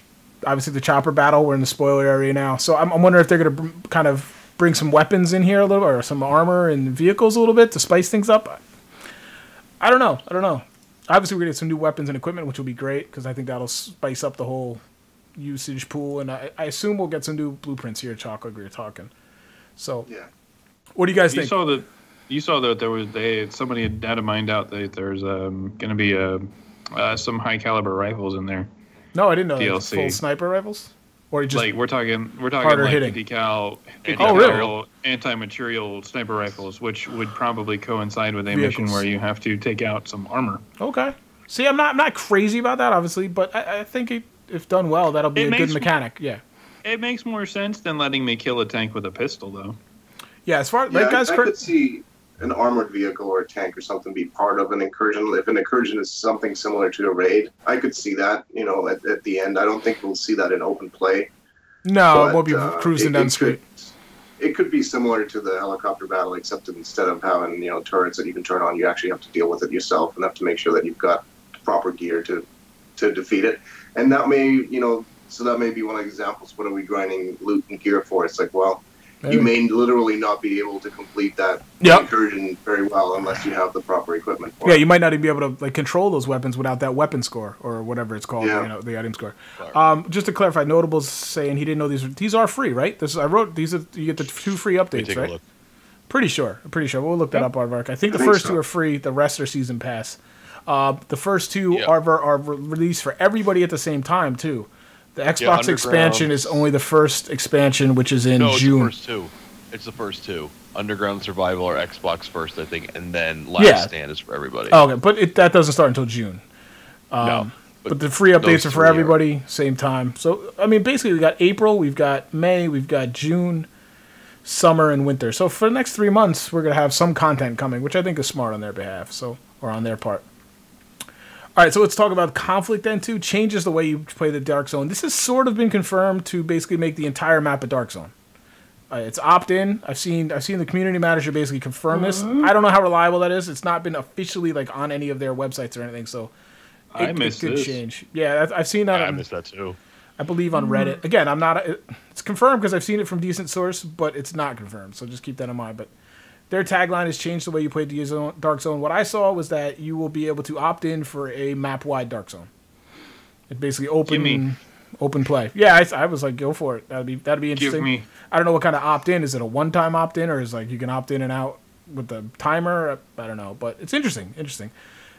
obviously the chopper battle. We're in the spoiler area now, so I'm wondering if they're going to kind of bring some weapons in here a little, or some armor and vehicles a little bit to spice things up. I don't know. Obviously, we're going to get some new weapons and equipment, which will be great, because I think that'll spice up the whole usage pool. And I assume we'll get some new blueprints here at Chalk, like we were talking. So, Yeah. What do you guys think? You saw that there was somebody had data mined out that there's going to be some high caliber rifles in there. No, I didn't know DLC. that. Full sniper rifles, or just like we're talking harder like hitting. 50 cal really? anti-material sniper rifles, which would probably coincide with a mission where you have to take out some armor. Okay. See, I'm not crazy about that, obviously, but I think if done well, that'll be a good mechanic. Yeah. It makes more sense than letting me kill a tank with a pistol, though. Yeah, as far I could see an armored vehicle or a tank or something be part of an incursion. If an incursion is something similar to a raid, I could see that, at the end. I don't think we'll see that in open play. No, it won't be cruising down the street. It could be similar to the helicopter battle, except instead of having, turrets that you can turn on, you actually have to deal with it yourself and have to make sure that you've got proper gear to defeat it. And that may, so that may be one of the examples. What are we grinding loot and gear for? It's like, well, you may literally not be able to complete that incursion very well unless you have the proper equipment for it. You might not even be able to control those weapons without that weapon score or whatever it's called, the item score. Just to clarify, Notable's saying he didn't know these are free, right? I wrote these. You get the 2 free updates, right? Pretty sure. We'll look that up, Aardvark. I think the first 2 are free. The rest are season pass. The first 2 are released for everybody at the same time too. The Xbox expansion is only the first expansion, which is in June. It's the first 2. Underground Survival or Xbox first, I think, and then Last Stand is for everybody. Oh, okay, but that doesn't start until June. No. But the free updates are for everybody, same time. So, I mean, basically, we got April, we've got May, we've got June, summer, and winter. So for the next 3 months, we're going to have some content coming, which I think is smart on their behalf, or on their part. All right, so let's talk about conflict then, too. Changes the way you play the Dark Zone. This has sort of been confirmed to basically make the entire map a Dark Zone. It's opt-in. I've seen the community manager basically confirm this. I don't know how reliable that is. It's not been officially on any of their websites or anything, so it could change. Yeah, I've seen that. I missed that, too. I believe on Reddit. Again, it's confirmed because I've seen it from decent source, but it's not confirmed, so just keep that in mind. But their tagline has changed the way you play the Dark Zone. What I saw was that you will be able to opt in for a map-wide Dark Zone. It's basically open play. Yeah, I was like, go for it. That'd be interesting. I don't know what kind of opt-in. Is it a one-time opt-in, or is you can opt in and out with the timer? I don't know, but it's interesting.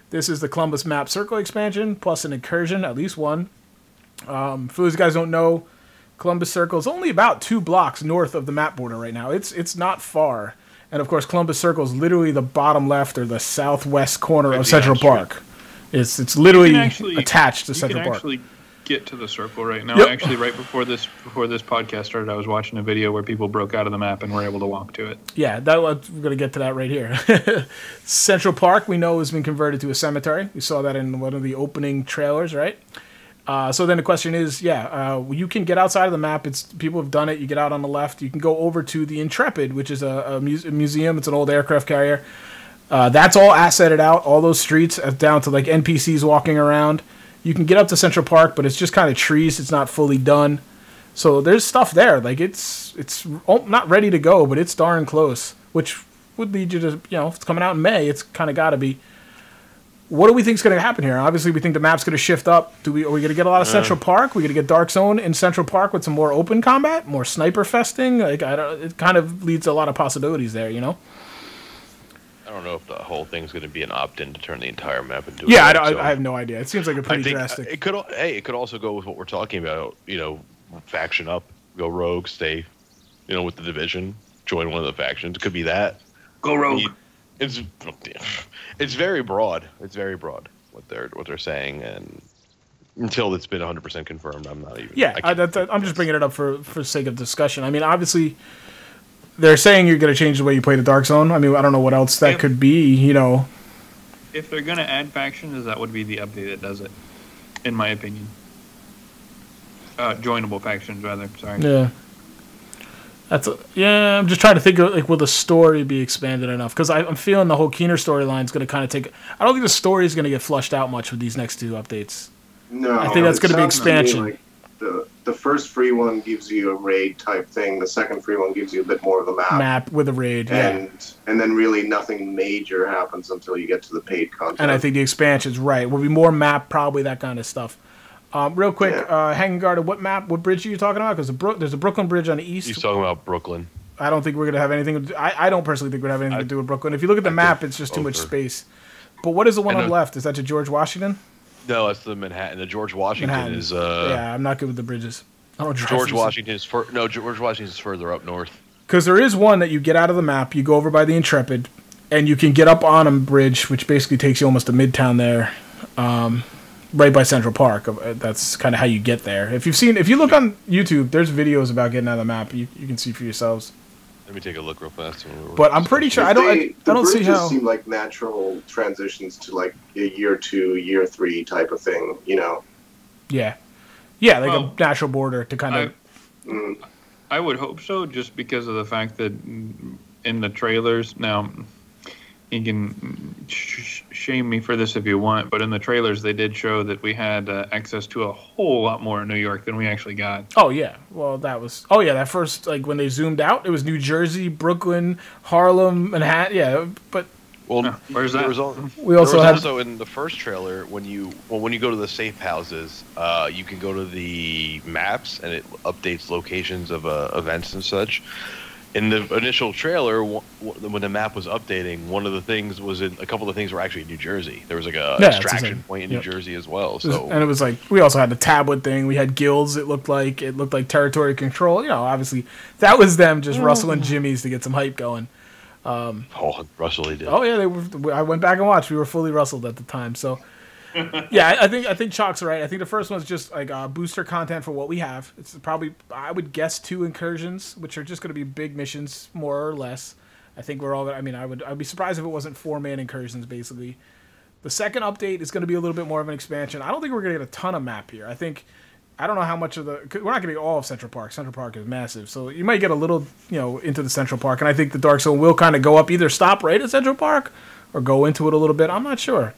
This is the Columbus Map Circle expansion, plus an incursion, at least one. For those guys who don't know, Columbus Circle is only about 2 blocks north of the map border right now. It's not far. And, of course, Columbus Circle is literally the bottom left or the southwest corner of Central Park. It's literally attached to Central Park. You can actually get to the circle right now. Yep. Actually, right before this podcast started, I was watching a video where people broke out of the map and were able to walk to it. Yeah, we're going to get to that right here. Central Park, we know, has been converted to a cemetery. We saw that in one of the opening trailers, right? So then the question is, you can get outside of the map. People have done it. You get out on the left. You can go over to the Intrepid, which is a museum. It's an old aircraft carrier. That's all assetted out. All those streets down to NPCs walking around. You can get up to Central Park, but it's just kind of trees. It's not fully done. So there's stuff there. It's not ready to go, but it's darn close. Which would lead you to, if it's coming out in May, it's kind of got to be. What do we think is going to happen here? Obviously, we think the map's going to shift up. Are we going to get a lot of Central Park? We're going to get Dark Zone in Central Park with some more open combat, more sniper festing. It kind of leads to a lot of possibilities there, I don't know if the whole thing's going to be an opt-in to turn the entire map into. Yeah, I have no idea. It seems like a pretty drastic. It could also go with what we're talking about. Faction up, go rogue, stay, with the division, join one of the factions. It could be that. Go rogue. It's very broad. It's very broad what they're saying, and until it's been 100% confirmed, I'm not even. Yeah, I'm just bringing it up for sake of discussion. I mean, obviously, they're saying you're going to change the way you play the Dark Zone. I mean, I don't know what else that could be. If they're going to add factions, that would be the update that does it, in my opinion. Joinable factions, rather. Sorry. Yeah. I'm just trying to think of will the story be expanded enough? Because I'm feeling the whole Keener storyline is going to kind of take. I don't think the story is going to get flushed out much with these next 2 updates. No, I think that's going to be expansion. To the first free one gives you a raid type thing. The second free one gives you a bit more of a map. Map with a raid, and then really nothing major happens until you get to the paid content. And I think the expansion's right. Will be more map, probably that kind of stuff. Real quick, Hanging Garden, what bridge are you talking about? Because there's a Brooklyn Bridge on the east. He's talking about Brooklyn. I don't think we're going to have anything. I don't personally think we're going to have anything to do with Brooklyn. If you look at the map, it's just too much space. But what is the one on the left? Is that to George Washington? No, that's the Manhattan. The George Washington is. Yeah, I'm not good with the bridges. I don't George Washington is George Washington is further up north. Because there is one that you get out of the map, you go over by the Intrepid, and you can get up on a bridge, which basically takes you almost to Midtown there, right by Central Park. That's kind of how you get there. If you look on YouTube, there's videos about getting out of the map. You can see for yourselves. Let me take a look real fast. But I'm pretty sure I don't see how. The bridges seem like natural transitions to like a year 2, year 3 type of thing. You know. Yeah, like a natural border to kind of. I would hope so, just because of the fact that in the trailers now, you can shame me for this if you want, but in the trailers they did show that we had access to a whole lot more in New York than we actually got. Oh yeah, well that was. Oh yeah, that first like when they zoomed out, it was New Jersey, Brooklyn, Harlem, Manhattan. Yeah, but. Well, where's that? We also had also in the first trailer when you go to the safe houses, you can go to the maps and it updates locations of events and such. In the initial trailer, when the map was updating, a couple of things were actually in New Jersey. There was like a extraction point in New Jersey as well. So and it was like we also had the tablet thing. We had guilds. It looked like territory control. You know, obviously that was them just rustling jimmies to get some hype going. Russell did. Oh yeah, they were. I went back and watched. We were fully rustled at the time. So, yeah, I think Chalk's right. I think the first one's just like booster content for what we have. It's probably I would guess 2 incursions, which are just going to be big missions, more or less. I think we're all. I mean, I'd be surprised if it wasn't 4-man incursions basically. The second update is going to be a little bit more of an expansion. I don't think we're going to get a ton of map here. I don't know how much of we're not going to get all of Central Park. Central Park is massive. So you might get a little, into the Central Park. And I think the Dark Zone will kind of go up, either stop right at Central Park or go into it a little bit. I'm not sure.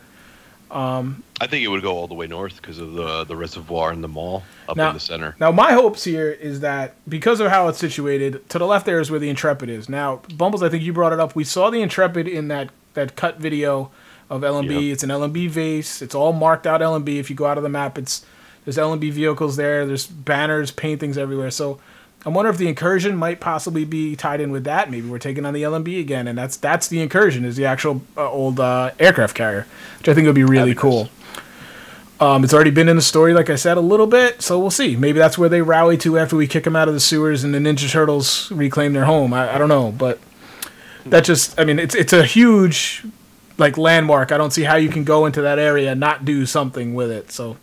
I think it would go all the way north because of the reservoir and the mall in the center. Now, my hopes here is that because of how it's situated, to the left there is where the Intrepid is. Now, Bumbles, I think you brought it up. We saw the Intrepid in that cut video of LMB. Yep. It's an LMB vase. It's all marked out LMB. If you go out of the map, there's LMB vehicles there. There's banners, paintings everywhere. So I wonder if the incursion might possibly be tied in with that. Maybe we're taking on the LMB again, and that's the incursion, is the actual old aircraft carrier, which I think would be really cool. It's already been in the story, like I said, a little bit, so we'll see. Maybe that's where they rally to after we kick them out of the sewers and the Ninja Turtles reclaim their home. I don't know, but that just, I mean, it's a huge landmark. I don't see how you can go into that area and not do something with it, so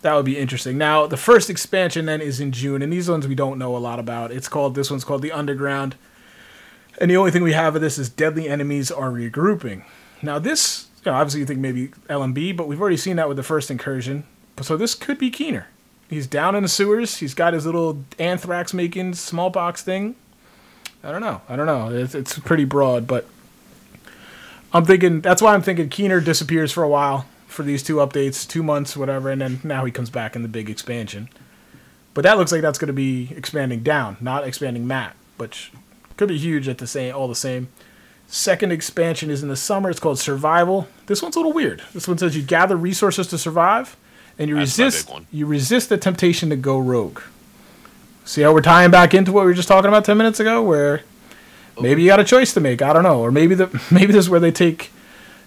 that would be interesting. Now, the first expansion then is in June, and these ones we don't know a lot about. This one's called The Underground, and the only thing we have of this is deadly enemies are regrouping. Now, this, obviously you think maybe LMB, but we've already seen that with the first incursion, so this could be Keener. He's down in the sewers. He's got his little anthrax-making smallpox thing. I don't know. It's pretty broad, but that's why I'm thinking Keener disappears for a while. For these 2 updates, 2 months, whatever, and then now he comes back in the big expansion. But that looks like that's going to be expanding down, not expanding map, which could be huge all the same. Second expansion is in the summer. It's called Survival. This one's a little weird. This one says you gather resources to survive, and you resist the temptation to go rogue. See how we're tying back into what we were just talking about 10 minutes ago, where maybe you got a choice to make. I don't know, or maybe this is where they take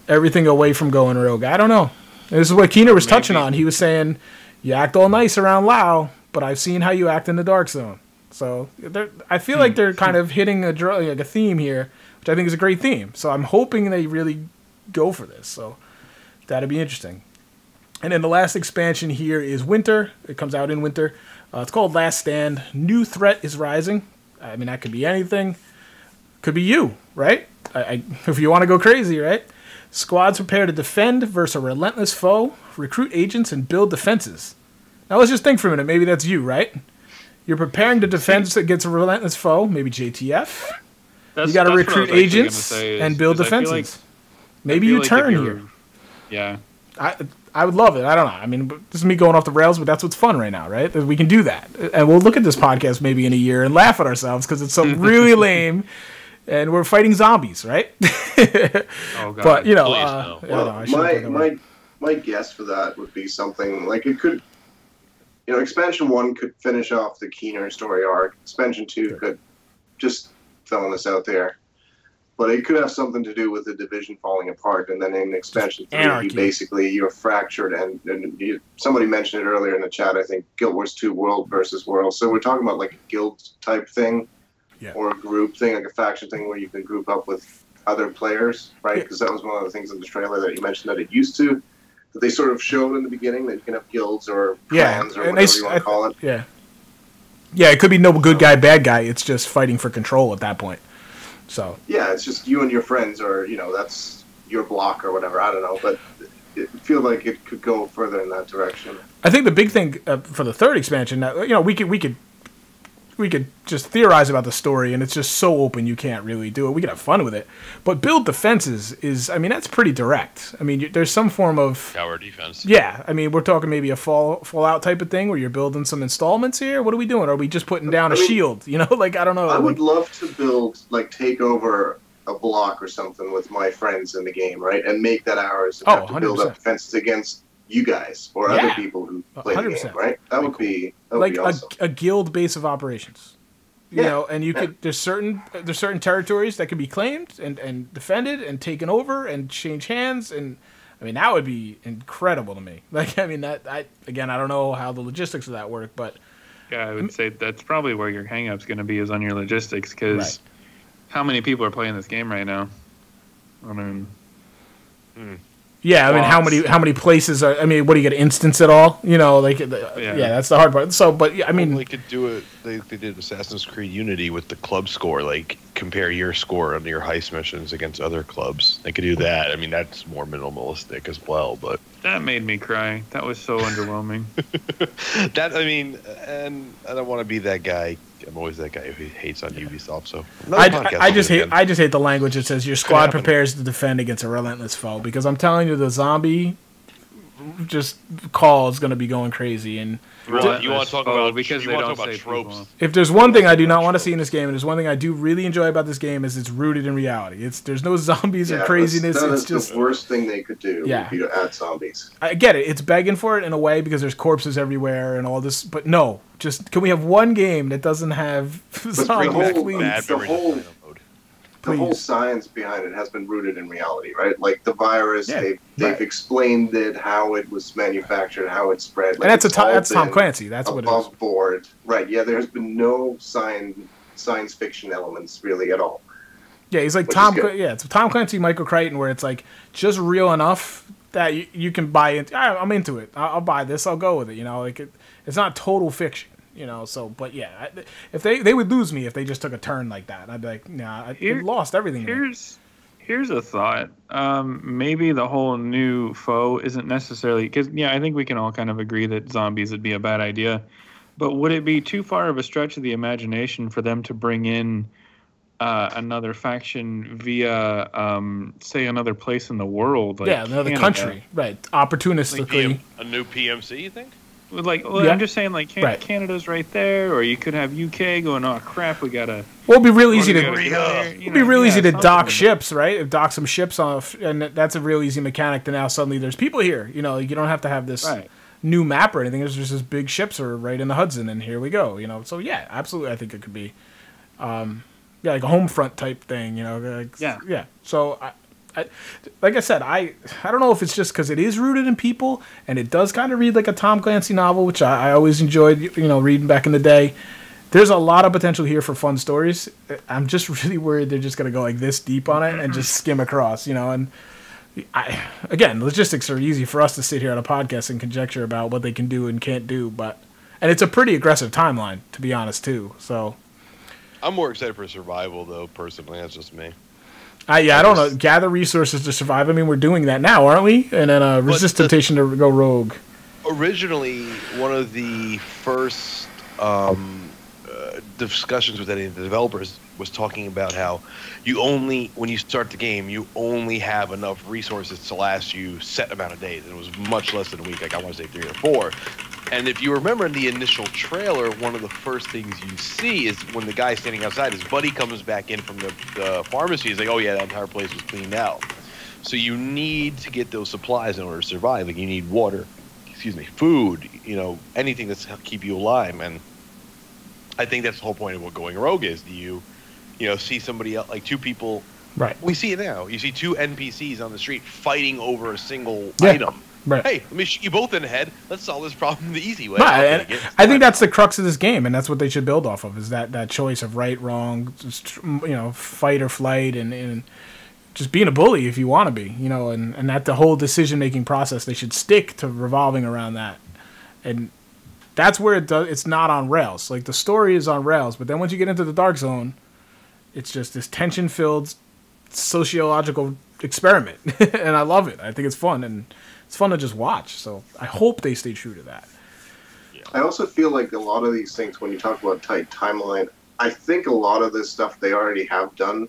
everything away from going rogue. I don't know. This is what Keener was touching on. He was saying, you act all nice around Lao, but I've seen how you act in the Dark Zone. So I feel like they're kind of hitting a theme here, which I think is a great theme. So I'm hoping they really go for this. So that'd be interesting. And then the last expansion here is Winter. It comes out in winter. It's called Last Stand. New threat is rising. I mean, that could be anything. Could be you, right? If you want to go crazy, right? Squads prepare to defend versus a relentless foe, recruit agents, and build defenses. Now let's just think for a minute. Maybe that's you, right? You're preparing to defend against a relentless foe, maybe JTF. You got to recruit agents and build defenses. Maybe you turn here. Yeah. I would love it. I don't know. I mean, this is me going off the rails, but that's what's fun right now, right? That we can do that. And we'll look at this podcast maybe in a year and laugh at ourselves because it's so really lame. And we're fighting zombies, right? Oh, God. But, you know, Please, no. My guess for that would be something like it could, you know, expansion 1 could finish off the Keener story arc. Expansion 2 could, just throwing this out there, but it could have something to do with the division falling apart. And then in expansion 3, you're fractured. And somebody mentioned it earlier in the chat, I think, Guild Wars 2 World versus World. So we're talking about like a guild type thing. Yeah. Or a group thing, like a faction thing where you can group up with other players, right? Because that was one of the things in the trailer that you mentioned that it used to, that they sort of showed in the beginning, that you can have guilds or clans or whatever you want to call it. Yeah. Yeah, it could be no good guy, bad guy. It's just fighting for control at that point. So. Yeah, it's just you and your friends, or, you know, that's your block or whatever. I don't know, but it feels like it could go further in that direction. I think the big thing for the third expansion, you know, we could just theorize about the story, and it's just so open you can't really do it. We could have fun with it. But build defenses is, I mean, that's pretty direct. I mean, there's some form of... tower defense. Yeah. I mean, we're talking maybe a Fallout type of thing where you're building some installments here. What are we doing? Are we just putting down a shield? You know, like, I don't know. I would love to build, like, take over a block or something with my friends in the game, right? And make that ours. And have to build up defenses against you guys or other people who play 100%. The game, right? That would be like awesome. a guild base of operations. You know, and you could there's certain territories that can be claimed and defended and taken over and change hands, and I mean that would be incredible to me. Like, I mean I don't know how the logistics of that work, but yeah, I would say that's probably where your hang-up's going to be, is on your logistics, because how many people are playing this game right now? I mean. Yeah, I mean, how many places are? I mean, what do you get, instance at all? You know, like, that's the hard part. So, but I mean, they could do it. They did Assassin's Creed Unity with the club score. Like, compare your score on your heist missions against other clubs. They could do that. I mean, that's more minimalistic as well. But that made me cry. That was so underwhelming. I mean, and I don't want to be that guy. I'm always that guy who hates on Ubisoft. So I just hate the language that says your squad prepares to defend against a relentless foe, because I'm telling you, the zombie just call is going to be going crazy. And you want to talk about tropes? If there's one thing I do not want to see in this game, and there's one thing I do really enjoy about this game, is it's rooted in reality. There's no zombies or craziness. It's just the worst thing they could do. Would be to add zombies. I get it. It's begging for it in a way because there's corpses everywhere and all this. But no, just can we have one game that doesn't have zombies? The whole science behind it has been rooted in reality, right? Like the virus, they've explained it, how it was manufactured, how it spread. Like, and that's Tom Clancy. That's what it is. Above board, right? Yeah, there's been no science fiction elements really at all. Yeah, he's like Tom. Yeah, it's Tom Clancy, Michael Crichton, where it's like just real enough that you can buy it. I'm into it. I'll buy this. I'll go with it. You know, like it's not total fiction. You know, so, but yeah, if they would lose me if they just took a turn like that. I'd be like, nah, it lost everything. Here's a thought. Maybe the whole new foe isn't necessarily, because I think we can all kind of agree that zombies would be a bad idea. But would it be too far of a stretch of the imagination for them to bring in another faction via, say, another place in the world? Like another country, right? Opportunistically, like a new PMC, you think? I'm just saying, like, Canada's right there, or you could have UK going, oh crap, we gotta. Well, it'd be real easy to dock ships, right? Dock some ships off, and that's a real easy mechanic. To now suddenly there's people here. You know, you don't have to have this new map or anything. There's just this big ships are right in the Hudson, and here we go. You know, so yeah, absolutely, I think it could be, like a home front type thing. You know, So like I said, I don't know if it's just because it is rooted in people and it does kind of read like a Tom Clancy novel, which I always enjoyed, reading back in the day. There's a lot of potential here for fun stories. I'm just really worried they're just going to go like this deep on it and just skim across, and again, logistics are easy for us to sit here on a podcast and conjecture about what they can do and can't do, and it's a pretty aggressive timeline, to be honest, too. So I'm more excited for survival, though, personally. That's just me. I don't know. Gather resources to survive. I mean, we're doing that now, aren't we? And then resist temptation to go rogue. Originally, one of the first discussions with any of the developers was talking about how when you start the game, you only have enough resources to last you set amount of days. And it was much less than a week, like I want to say 3 or 4. And if you remember in the initial trailer, one of the first things you see is when the guy's standing outside, his buddy comes back in from the pharmacy. He's like, oh yeah, that entire place was cleaned out. So you need to get those supplies in order to survive. Like you need water, food, anything that's to keep you alive. And I think that's the whole point of what Going Rogue is. Do you see somebody else, like 2 people? Right. We see it now. You see 2 NPCs on the street fighting over a single item. Right. Hey, let me shoot you both in the head. Let's solve this problem the easy way. Right. And I think that's the crux of this game, and that's what they should build off of, is that choice of right, wrong, just, fight or flight, and just being a bully if you want to be, and that the whole decision-making process, they should stick to revolving around that. And that's where it's not on rails. Like, the story is on rails, but then once you get into the Dark Zone, it's just this tension-filled sociological experiment. And I love it. I think it's fun, and it's fun to just watch. So I hope they stay true to that. I also feel like a lot of these things, when you talk about tight timeline, I think a lot of this stuff they already have done.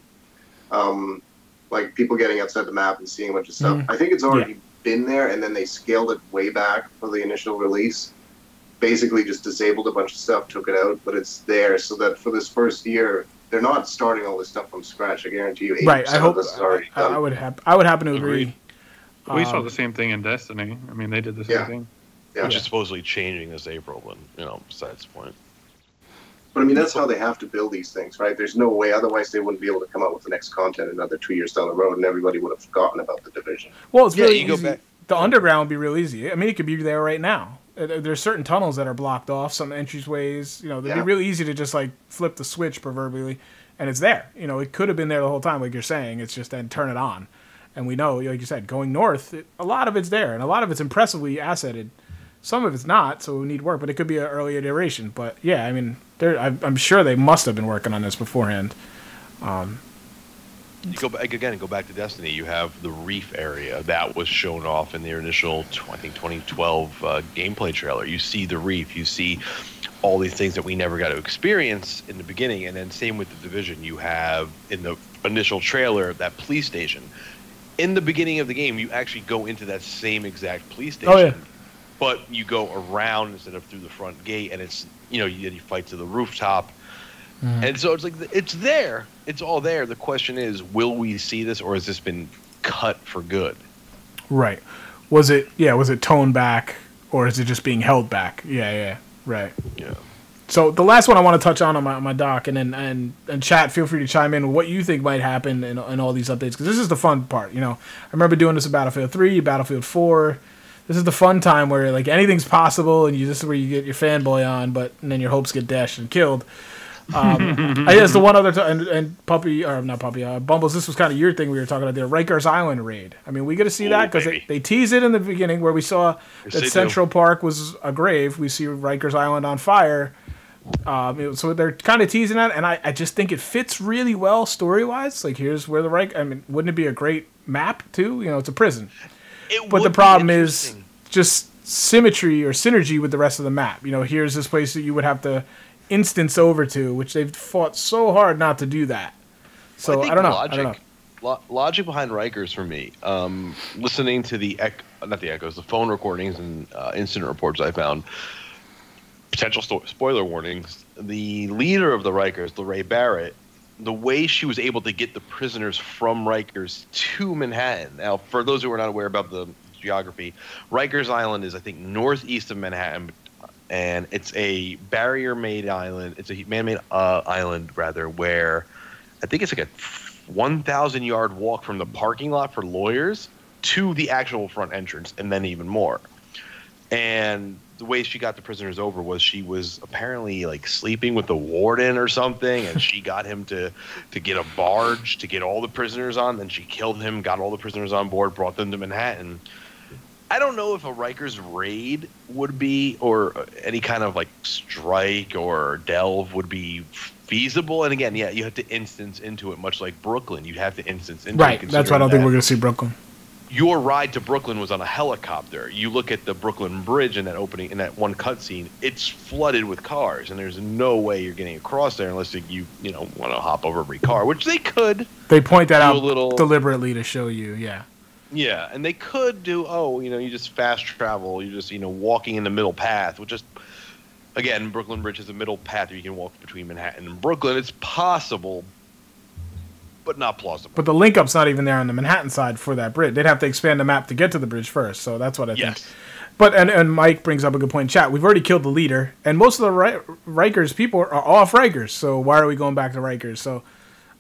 Like people getting outside the map and seeing a bunch of stuff. I think it's already been there, and then they scaled it way back for the initial release. Basically just disabled a bunch of stuff, took it out, but it's there so that for this first year, they're not starting all this stuff from scratch. I guarantee you 80% I hope of this is already done. I would happen to agree. We saw the same thing in Destiny. I mean, they did the same thing. Yeah. Which is supposedly changing this April, but, besides the point. But I mean, that's how they have to build these things, right? There's no way, otherwise they wouldn't be able to come out with the next content another 2 years down the road, and everybody would have forgotten about the division. Well, it's really easy. Go back. The underground would be real easy. I mean, it could be there right now. There's certain tunnels that are blocked off, some entryways. They'd be really easy to just, like, flip the switch, proverbially, and it's there. It could have been there the whole time, like you're saying. It's just then turn it on. And we know, like you said, going north, a lot of it's there, and a lot of it's impressively assetted. Some of it's not, so we need work, but it could be an early iteration. But yeah, I mean, I'm sure they must have been working on this beforehand. You go back to Destiny. You have the reef area that was shown off in their initial, I think, 2012 gameplay trailer. You see the reef. You see all these things that we never got to experience in the beginning. And then same with the Division. You have in the initial trailer that police station. In the beginning of the game, you actually go into that same exact police station. Oh, yeah. But you go around instead of through the front gate, and it's you fight to the rooftop, and so it's like it's there, it's all there. The question is, will we see this, or has this been cut for good? Right? Was it toned back, or is it just being held back? Yeah, right. Yeah. So the last one I want to touch on my doc, and then chat, feel free to chime in with what you think might happen in all these updates, because this is the fun part. I remember doing this in Battlefield 3, Battlefield 4. This is the fun time where like anything's possible, and this is where you get your fanboy on, and then your hopes get dashed and killed. I guess the one other and Puppy, or not Puppy, Bumbles. This was kind of your thing we were talking about there. Rikers Island raid. I mean, we get to see that because they tease it in the beginning where we saw that Central Park was a grave. We see Rikers Island on fire. So they're kind of teasing that, and I just think it fits really well story wise. Like here's where wouldn't it be a great map too? It's a prison. But the problem is just symmetry or synergy with the rest of the map. Here's this place that you would have to instance over to, which they've fought so hard not to do that. So I don't know. Logic behind Rikers for me, listening to the phone recordings and incident reports I found, potential spoiler warnings. The leader of the Rikers, Lorraine Barrett, the way she was able to get the prisoners from Rikers to Manhattan. Now, for those who are not aware about the geography, Rikers Island is, I think, northeast of Manhattan, and it's a barrier-made island. It's a man-made island, rather, where I think it's like a 1,000-yard walk from the parking lot for lawyers to the actual front entrance, and then even more. And the way she got the prisoners over was she was apparently like sleeping with the warden or something, and she got him to get a barge to get all the prisoners on. Then she killed him, got all the prisoners on board, brought them to Manhattan. I don't know if a Rikers raid would be, or any kind of like strike or delve would be feasible. And again, you have to instance into it, much like Brooklyn. You have to instance into it. Right, that's why I don't think we're going to see Brooklyn. your ride to Brooklyn was on a helicopter. You look at the Brooklyn Bridge in that opening, in that one cutscene, it's flooded with cars, and there's no way you're getting across there unless you want to hop over every car, which they could. They point that out deliberately to show you, yeah. Yeah, and they could do, you just fast travel, you just, walking in the middle path, which is, again, Brooklyn Bridge is a middle path where you can walk between Manhattan and Brooklyn. It's possible, but not plausible. But the link up's not even there on the Manhattan side for that bridge. They'd have to expand the map to get to the bridge first, so that's what I think. But and Mike brings up a good point in chat. We've already killed the leader, and most of the Rikers people are off Rikers, so why are we going back to Rikers? So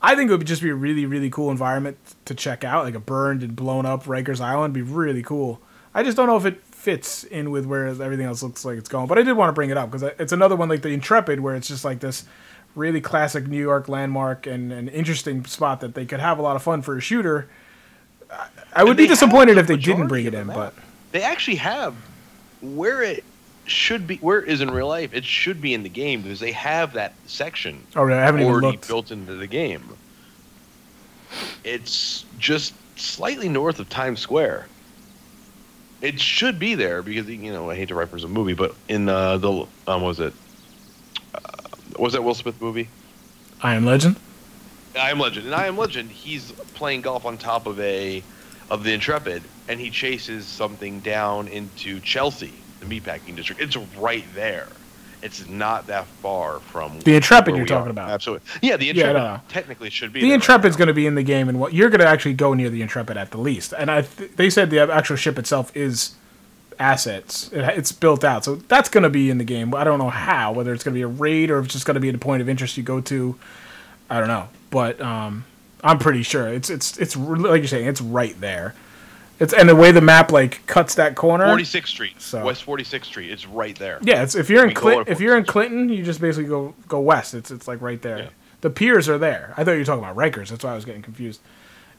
I think it would just be a really, really cool environment to check out, like a burned and blown up Rikers Island. Would be really cool. I just don't know if it fits in with where everything else looks like it's going. But I did want to bring it up because it's another one like the Intrepid, where it's just like this really classic New York landmark and an interesting spot that they could have a lot of fun for a shooter. I would be disappointed if they didn't bring it in, but they actually have where it should be, where it is in real life. It should be in the game because they have that section already built into the game. It's just slightly north of Times Square. It should be there because I hate to reference a movie, but in was that Will Smith movie? I Am Legend? I Am Legend. In I Am Legend, he's playing golf on top of the Intrepid, and he chases something down into Chelsea, the meatpacking district. It's right there. It's not that far from the Intrepid you're talking about. Absolutely. Yeah, the Intrepid technically should be the Intrepid's going to be in the game, and you're going to actually go near the Intrepid at the least. And they said the actual ship itself is assets. It's built out, so that's going to be in the game. I don't know how, whether it's going to be a raid or if it's just going to be a point of interest you go to. I don't know, but I'm pretty sure it's like you're saying, it's right there. And the way the map cuts that corner, 46th Street, West 46th Street, it's right there. Yeah, if you're in Clinton, you just basically go west. It's like right there. Yeah. The piers are there. I thought you were talking about Rikers. That's why I was getting confused.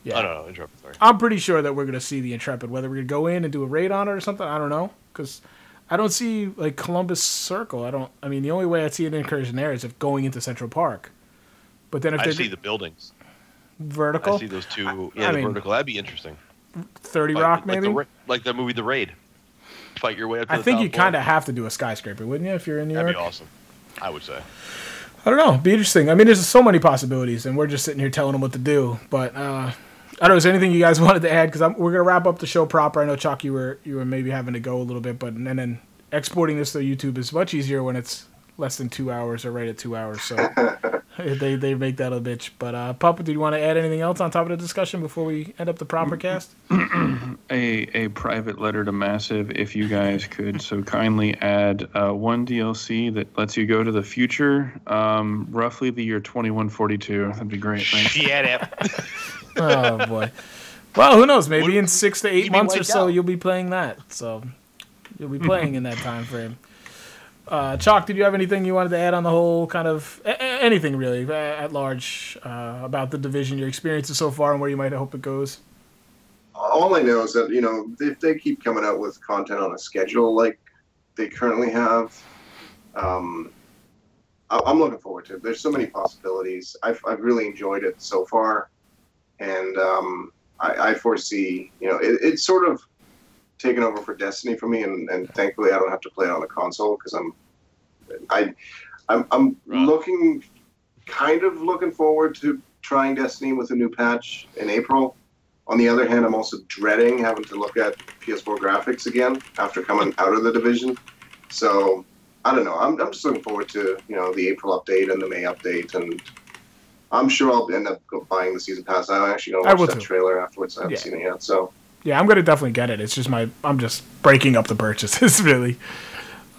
Yeah. I don't know, Intrepid. Sorry. I'm pretty sure that we're going to see the Intrepid. Whether we're going to go in and do a raid on it or something, I don't know. Because I don't see, Columbus Circle. The only way I'd see an incursion there is if going into Central Park. But then if I see the buildings. Vertical? I see those two. Yeah, vertical. That'd be interesting. 30 Rock, maybe? Like the movie The Raid. Fight your way up to the top. I think you kind of have to do a skyscraper, wouldn't you, if you're in New York? That'd be awesome. I would say. I don't know. It'd be interesting. There's so many possibilities, and we're just sitting here telling them what to do. But I don't know. Is there anything you guys wanted to add? Because we're gonna wrap up the show proper. I know, Chalk, you were maybe having to go a little bit, but and then exporting this to YouTube is much easier when it's less than 2 hours or right at 2 hours. So they make that a bitch. But Papa, do you want to add anything else on top of the discussion before we end up the proper cast? A private letter to Massive, if you guys could so kindly add one DLC that lets you go to the future, roughly the year 2142. That'd be great. Thanks. Shut up. Oh boy. Well, who knows? Maybe in 6 to 8 months or so, you'll be playing that. So you'll be playing in that time frame. Chalk, did you have anything you wanted to add on the whole kind of anything really at large about the Division, your experiences so far, and where you might hope it goes? All I know is that if they keep coming out with content on a schedule like they currently have, I'm looking forward to it. There's so many possibilities. I've really enjoyed it so far, and I foresee it's sort of taken over for Destiny for me, and thankfully I don't have to play it on the console because I'm looking forward to trying Destiny with a new patch in April. On the other hand, I'm also dreading having to look at PS4 graphics again after coming out of the Division. So I don't know. I'm just looking forward to the April update and the May update, and I'm sure I'll end up buying the season pass. I'm actually going to watch that trailer afterwards. I haven't seen it yet, so. Yeah, I'm going to definitely get it. It's just I'm just breaking up the purchases, really.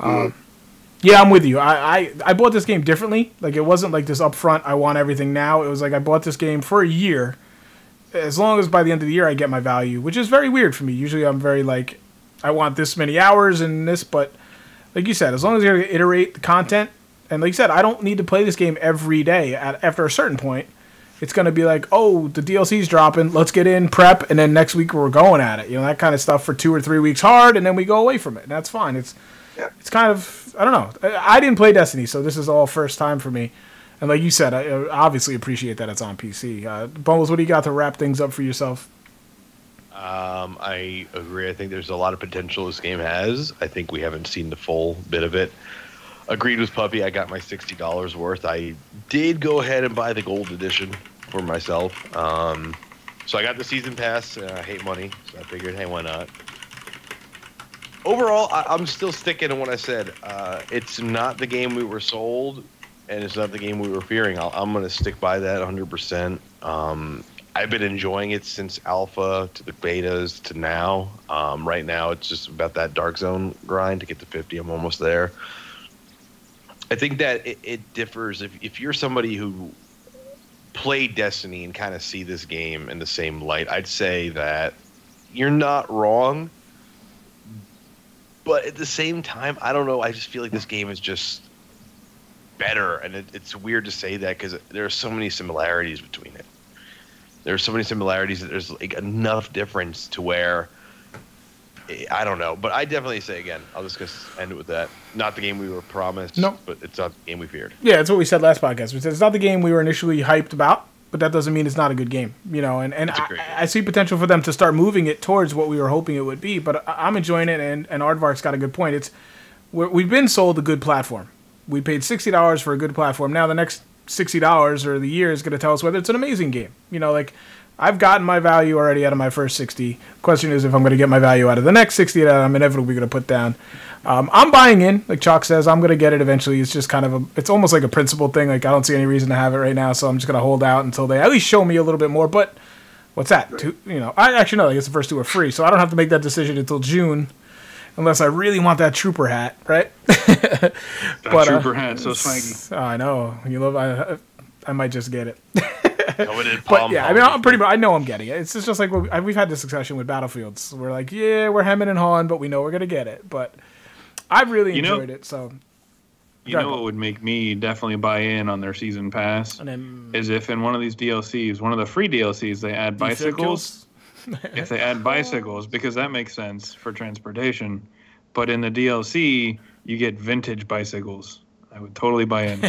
Yeah, I'm with you. I bought this game differently. It wasn't like this upfront, I want everything now. It was like I bought this game for a year. As long as by the end of the year I get my value, which is very weird for me. Usually I'm very I want this many hours and this, but like you said, as long as you're going to iterate the content, and like you said, I don't need to play this game every day. After a certain point, it's going to be like, oh, the DLC's dropping, let's get in, prep, and then next week we're going at it. That kind of stuff for 2 or 3 weeks hard, and then we go away from it. And that's fine. It's kind of, I don't know. I didn't play Destiny, so this is all first time for me. And like you said, I obviously appreciate that it's on PC. Bumbles, what do you got to wrap things up for yourself? I agree. I think there's a lot of potential this game has. I think we haven't seen the full bit of it. Agreed with Puppy. I got my $60 worth. I did go ahead and buy the gold edition for myself. So I got the season pass. I hate money, so I figured, hey, why not? Overall, I'm still sticking to what I said. It's not the game we were sold, and it's not the game we were fearing. I'm going to stick by that 100%. I've been enjoying it since alpha to the betas to now. Right now, it's just about that Dark Zone grind to get to 50. I'm almost there. I think that it differs. If you're somebody who played Destiny and kind of see this game in the same light, I'd say that you're not wrong. But at the same time, I don't know. I just feel like this game is just better. And it's weird to say that because there are so many similarities between it. There are so many similarities that there's like enough difference to where I don't know. But I definitely say, again, I'll just end it with that. Not the game we were promised, but it's not the game we feared. Yeah, it's what we said last podcast. We said it's not the game we were initially hyped about, but that doesn't mean it's not a good game. You know, and I see potential for them to start moving it towards what we were hoping it would be. But I'm enjoying it, and Aardvark's got a good point. We've been sold a good platform. We paid $60 for a good platform. Now the next $60 or the year is going to tell us whether it's an amazing game. You know, like I've gotten my value already out of my first 60. Question is if I'm going to get my value out of the next 60 that I'm inevitably going to put down. I'm buying in, like Chalk says. I'm going to get it eventually. It's just kind of it's almost like a principle thing. Like I don't see any reason to have it right now, so I'm just going to hold out until they at least show me a little bit more. But what's that? I actually know. I guess the first two are free, so I don't have to make that decision until June. Unless I really want that trooper hat, right? Trooper hat, so swanky. I know. You love. I might just get it. But yeah, I mean, I know I'm getting it. It's just like we've had this discussion with Battlefields. We're like, yeah, we're hemming and hawing, but we know we're gonna get it. But I've really enjoyed it. So you know what would make me definitely buy in on their season pass is if in one of these DLCs, one of the free DLCs, they add bicycles. If they add bicycles, because that makes sense for transportation. But in the DLC, you get vintage bicycles. I would totally buy in.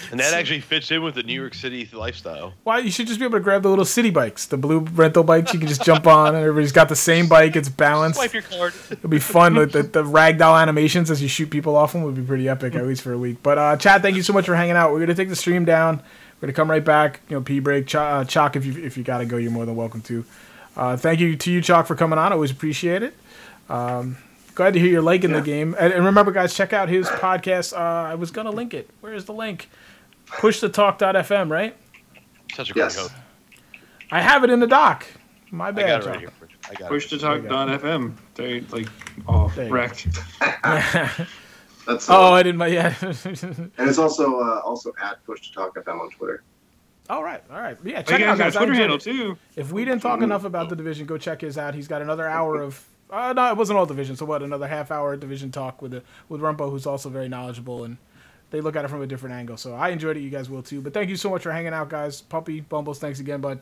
And that actually fits in with the New York City lifestyle. Why? You should just be able to grab the little city bikes, the blue rental bikes. You can just jump on, and everybody's got the same bike. It's balanced. Swipe your card. It'll be fun with the ragdoll animations as you shoot people off them. Would be pretty epic, at least for a week. But Chad, thank you so much for hanging out. We're gonna take the stream down. We're gonna come right back. Pee break. Chalk, if you gotta go, you're more than welcome to. Thank you to you, Chalk, for coming on. Always appreciate it. Glad to hear you're liking the game. And remember, guys, check out his podcast. I was going to link it. Where is the link? PushToTalk.fm, right? Such a great host. I have it in the doc. My bad, I got it right here. PushToTalk.fm. They wrecked. That's I didn't. Yeah. And it's also at PushToTalk.fm on Twitter. All right. Yeah, check it out, guys. Twitter handle too. If we didn't talk enough about the Division, go check his out. He's got another hour of. No, it wasn't all Division. So another half-hour Division talk with Rumpo, who's also very knowledgeable, and they look at it from a different angle. So I enjoyed it. You guys will too. But thank you so much for hanging out, guys. Puppy, Bumbles, thanks again, bud.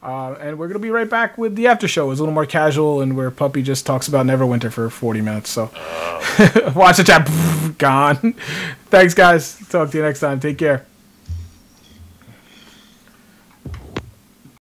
And we're gonna be right back with the after show. It's a little more casual, and where Puppy just talks about Neverwinter for 40 minutes. So watch the chat. Gone. Thanks, guys. Talk to you next time. Take care.